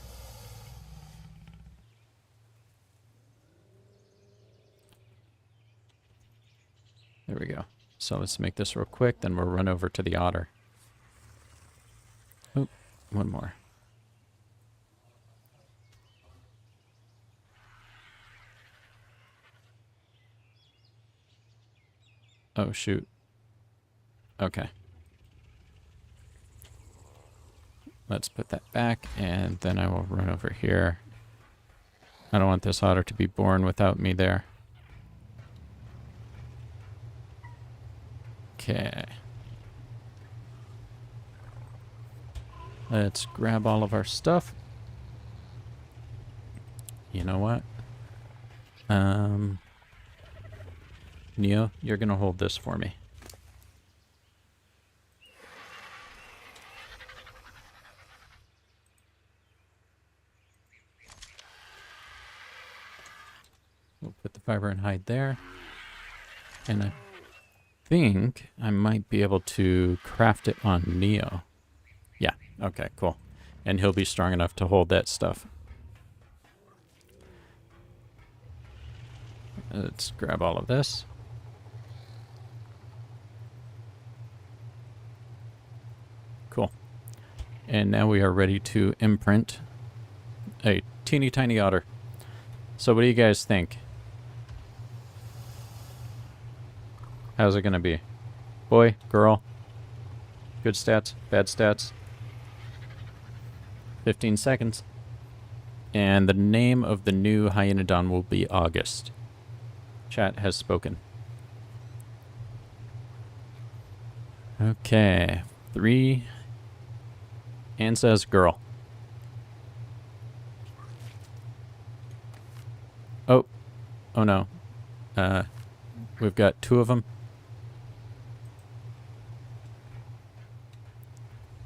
There we go. So let's make this real quick, then we'll run over to the otter. Oh, one more. Oh, shoot. Okay. Let's put that back, and then I will run over here. I don't want this otter to be born without me there. Okay. Let's grab all of our stuff. You know what? Neo, you're gonna hold this for me. We'll put the fiber and hide there. And I think I might be able to craft it on Neo. Yeah, okay, cool. And he'll be strong enough to hold that stuff. Let's grab all of this. Cool. And now we are ready to imprint a teeny tiny otter. So what do you guys think? How's it gonna be? Boy, girl? Good stats, bad stats? 15 seconds. And the name of the new hyenadon will be August. Chat has spoken. Okay. 3. And says girl. Oh. Oh no. We've got 2 of them.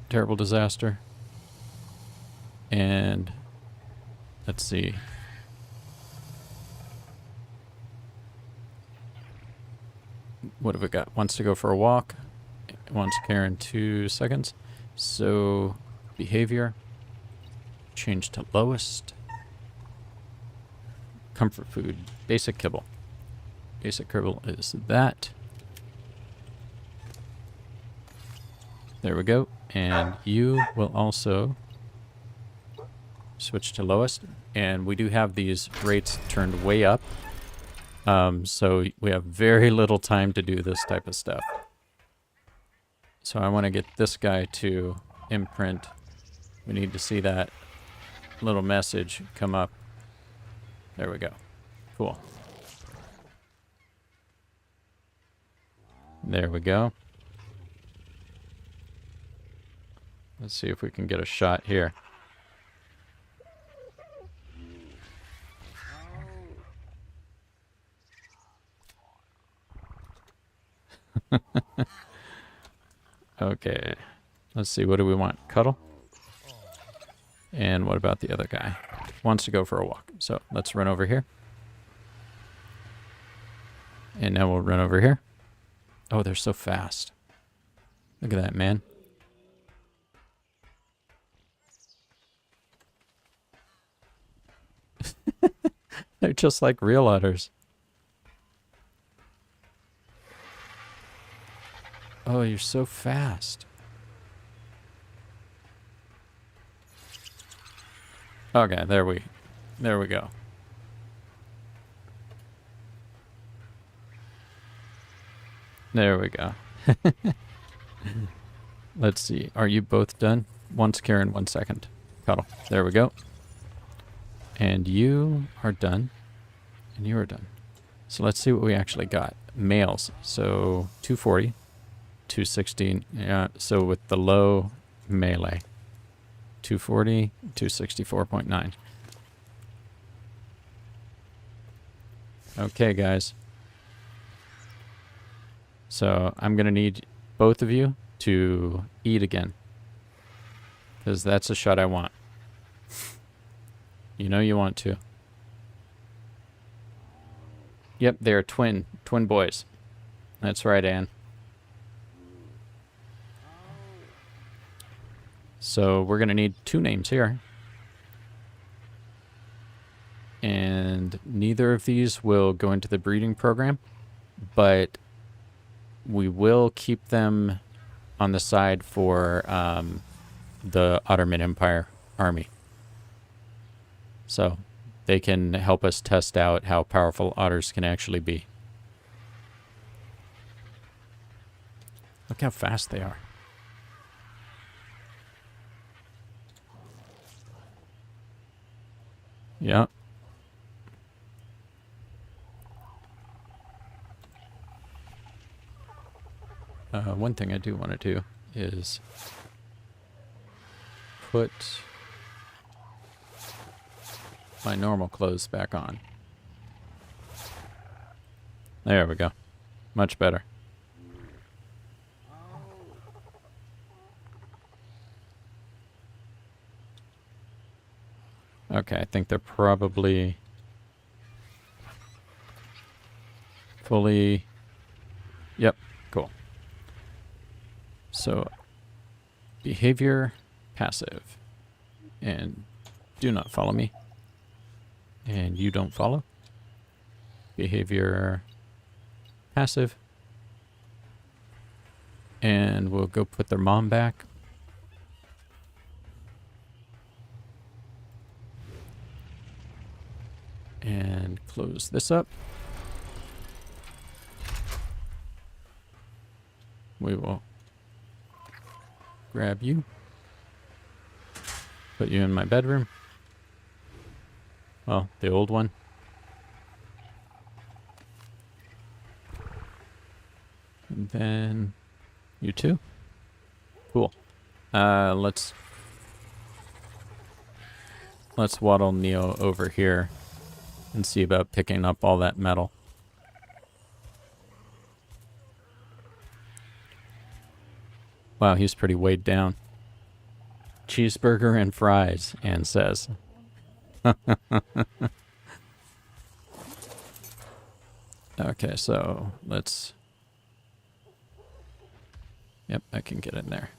Terrible disaster. And let's see. What have we got? Wants to go for a walk. Wants care in 2 seconds. So behavior. Change to lowest. Comfort food. Basic kibble. Basic kibble is that. There we go. And you will also switch to lowest. And we do have these rates turned way up. So we have very little time to do this type of stuff. So I want to get this guy to imprint. We need to see that little message come up. There we go. Cool. There we go. Let's see if we can get a shot here. Okay. Let's see. What do we want? Cuddle? And what about the other guy? Wants to go for a walk. So let's run over here. And now we'll run over here. Oh, they're so fast. Look at that, man. They're just like real otters. Oh, you're so fast. Okay, there we go. There we go. Let's see. Are you both done? Once Karen, 1 second. Cuddle. There we go. And you are done. And you are done. So let's see what we actually got. Males. So 240. 216. Yeah, so with the low melee. 240, 264.9. Okay, guys. So I'm going to need both of you to eat again. Because that's a shot I want. You know you want to. Yep, they're twin boys. That's right, Anne. So we're going to need 2 names here. And neither of these will go into the breeding program, but we will keep them on the side for the Ottoman Empire army. So they can help us test out how powerful otters can actually be. Look how fast they are. Yeah. One thing I do want to do is put my normal clothes back on. There we go. Much better. Okay, I think they're probably fully... Yep, cool. So, behavior, passive. And do not follow me. And you don't follow. Behavior, passive. And we'll go put their mom back. And close this up. We will grab you. Put you in my bedroom. Well, the old one. And then you too. Cool. Let's waddle Neo over here and see about picking up all that metal. Wow, he's pretty weighed down. Cheeseburger and fries, Anne says. Okay, so let's... Yep, I can get in there.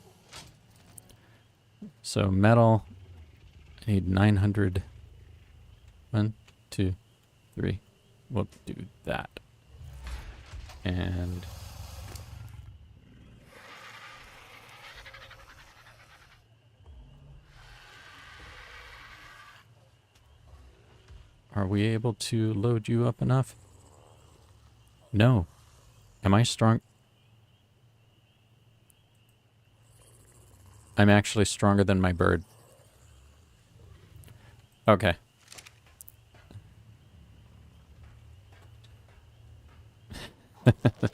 So metal, I need 900. 1, 2, 3. We'll do that. And... Are we able to load you up enough? No. Am I strong? I'm actually stronger than my bird. Okay.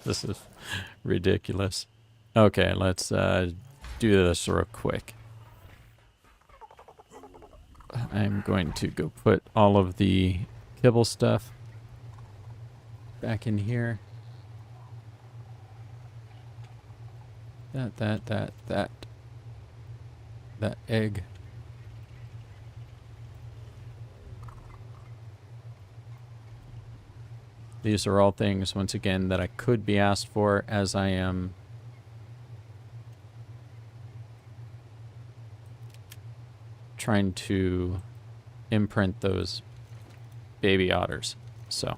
This is ridiculous. Okay, let's do this real quick. I'm going to go put all of the kibble stuff back in here. That egg. These are all things, once again, that I could be asked for as I am trying to imprint those baby otters. So,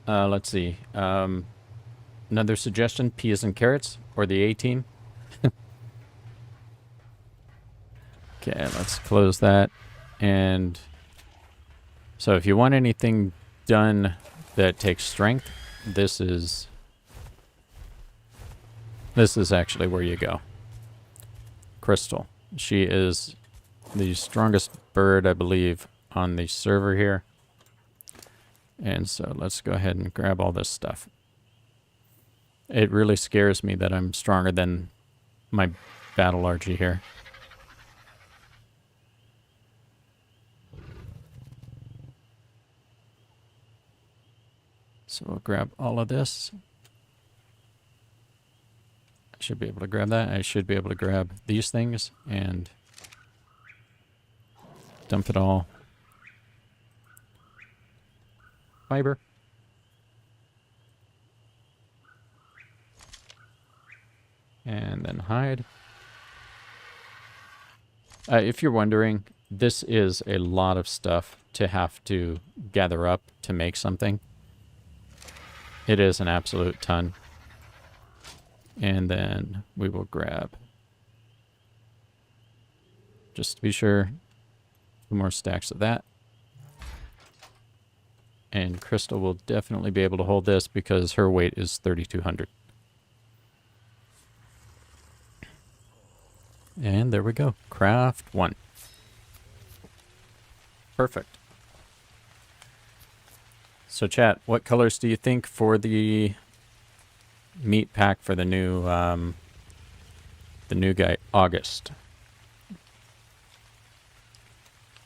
let's see. Another suggestion, peas and carrots, or the A-team. Okay, let's close that. And so if you want anything done that takes strength, this is actually where you go. Crystal. She is the strongest bird, I believe, on the server here. And so let's go ahead and grab all this stuff. It really scares me that I'm stronger than my battle Archie here. So we'll grab all of this. I should be able to grab that. I should be able to grab these things and dump it all. Fiber. And then hide. If you're wondering, this is a lot of stuff to have to gather up to make something. It is an absolute ton. And then we will grab, just to be sure, 2 more stacks of that. And Crystal will definitely be able to hold this because her weight is 3,200. And there we go. Craft 1. Perfect. So chat, what colors do you think for the meat pack for the new guy, August?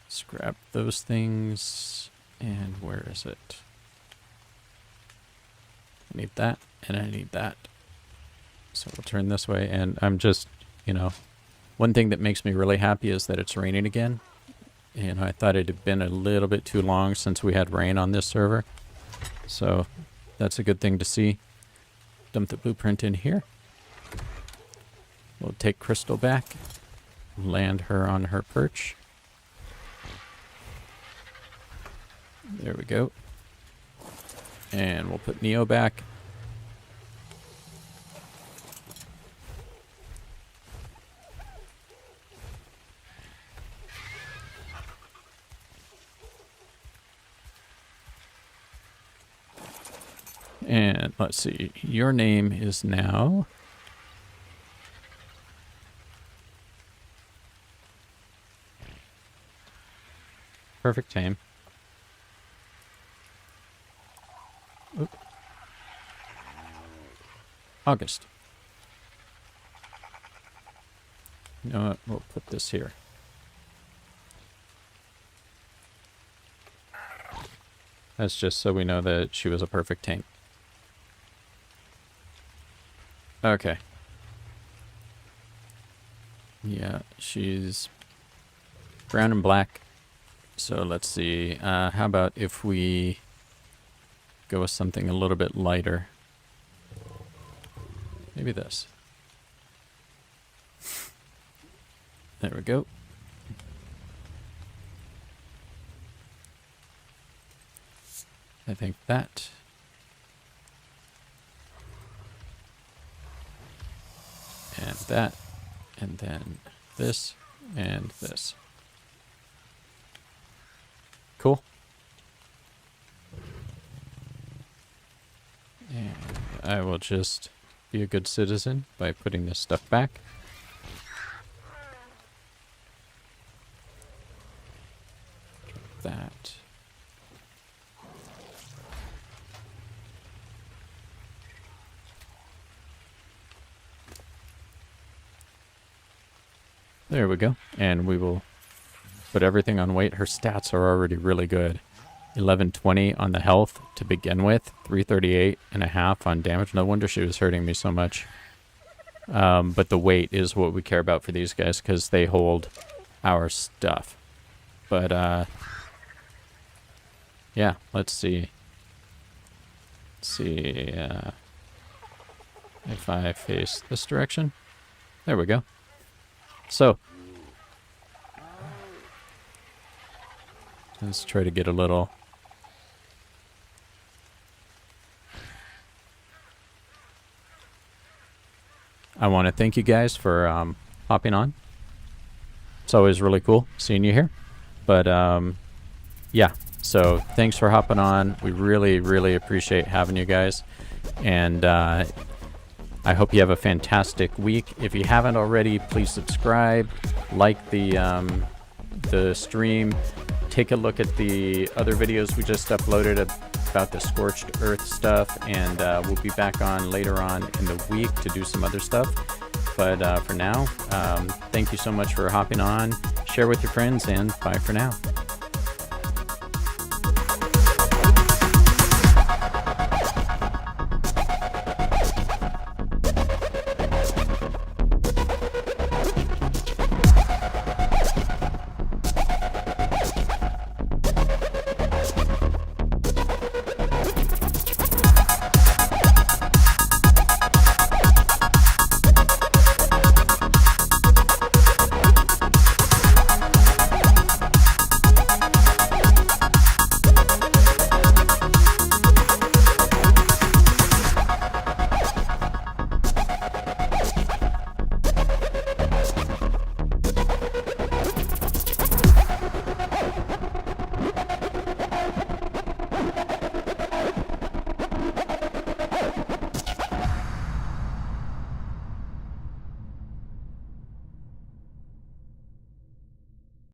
Let's grab those things. And where is it? I need that, and I need that. So we'll turn this way, and I'm just, you know, one thing that makes me really happy is that it's raining again. And I thought it had been a little bit too long since we had rain on this server. So that's a good thing to see. Dump the blueprint in here. We'll take Crystal back. Land her on her perch. There we go. And we'll put Neo back. And let's see, your name is now Perfect Tame. Oop. August. You know what? We'll put this here. That's just so we know that she was a perfect tame. Okay. Yeah, she's brown and black. So let's see. How about if we go with something a little bit lighter? Maybe this. There we go. I think that. And that. And then this and this. Cool. And I will just be a good citizen by putting this stuff back. That. There we go. And we will put everything on weight. Her stats are already really good. 1120 on the health to begin with. 338.5 on damage. No wonder she was hurting me so much. But the weight is what we care about for these guys because they hold our stuff. But, yeah, let's see. Let's see if I face this direction. There we go. So, let's try to get a little. I want to thank you guys for hopping on. It's always really cool seeing you here. But, yeah, so thanks for hopping on. We really, really appreciate having you guys. And I hope you have a fantastic week. If you haven't already, please subscribe, like the stream, take a look at the other videos we just uploaded about the scorched earth stuff, and we'll be back on later on in the week to do some other stuff. But for now, thank you so much for hopping on. Share with your friends, and bye for now.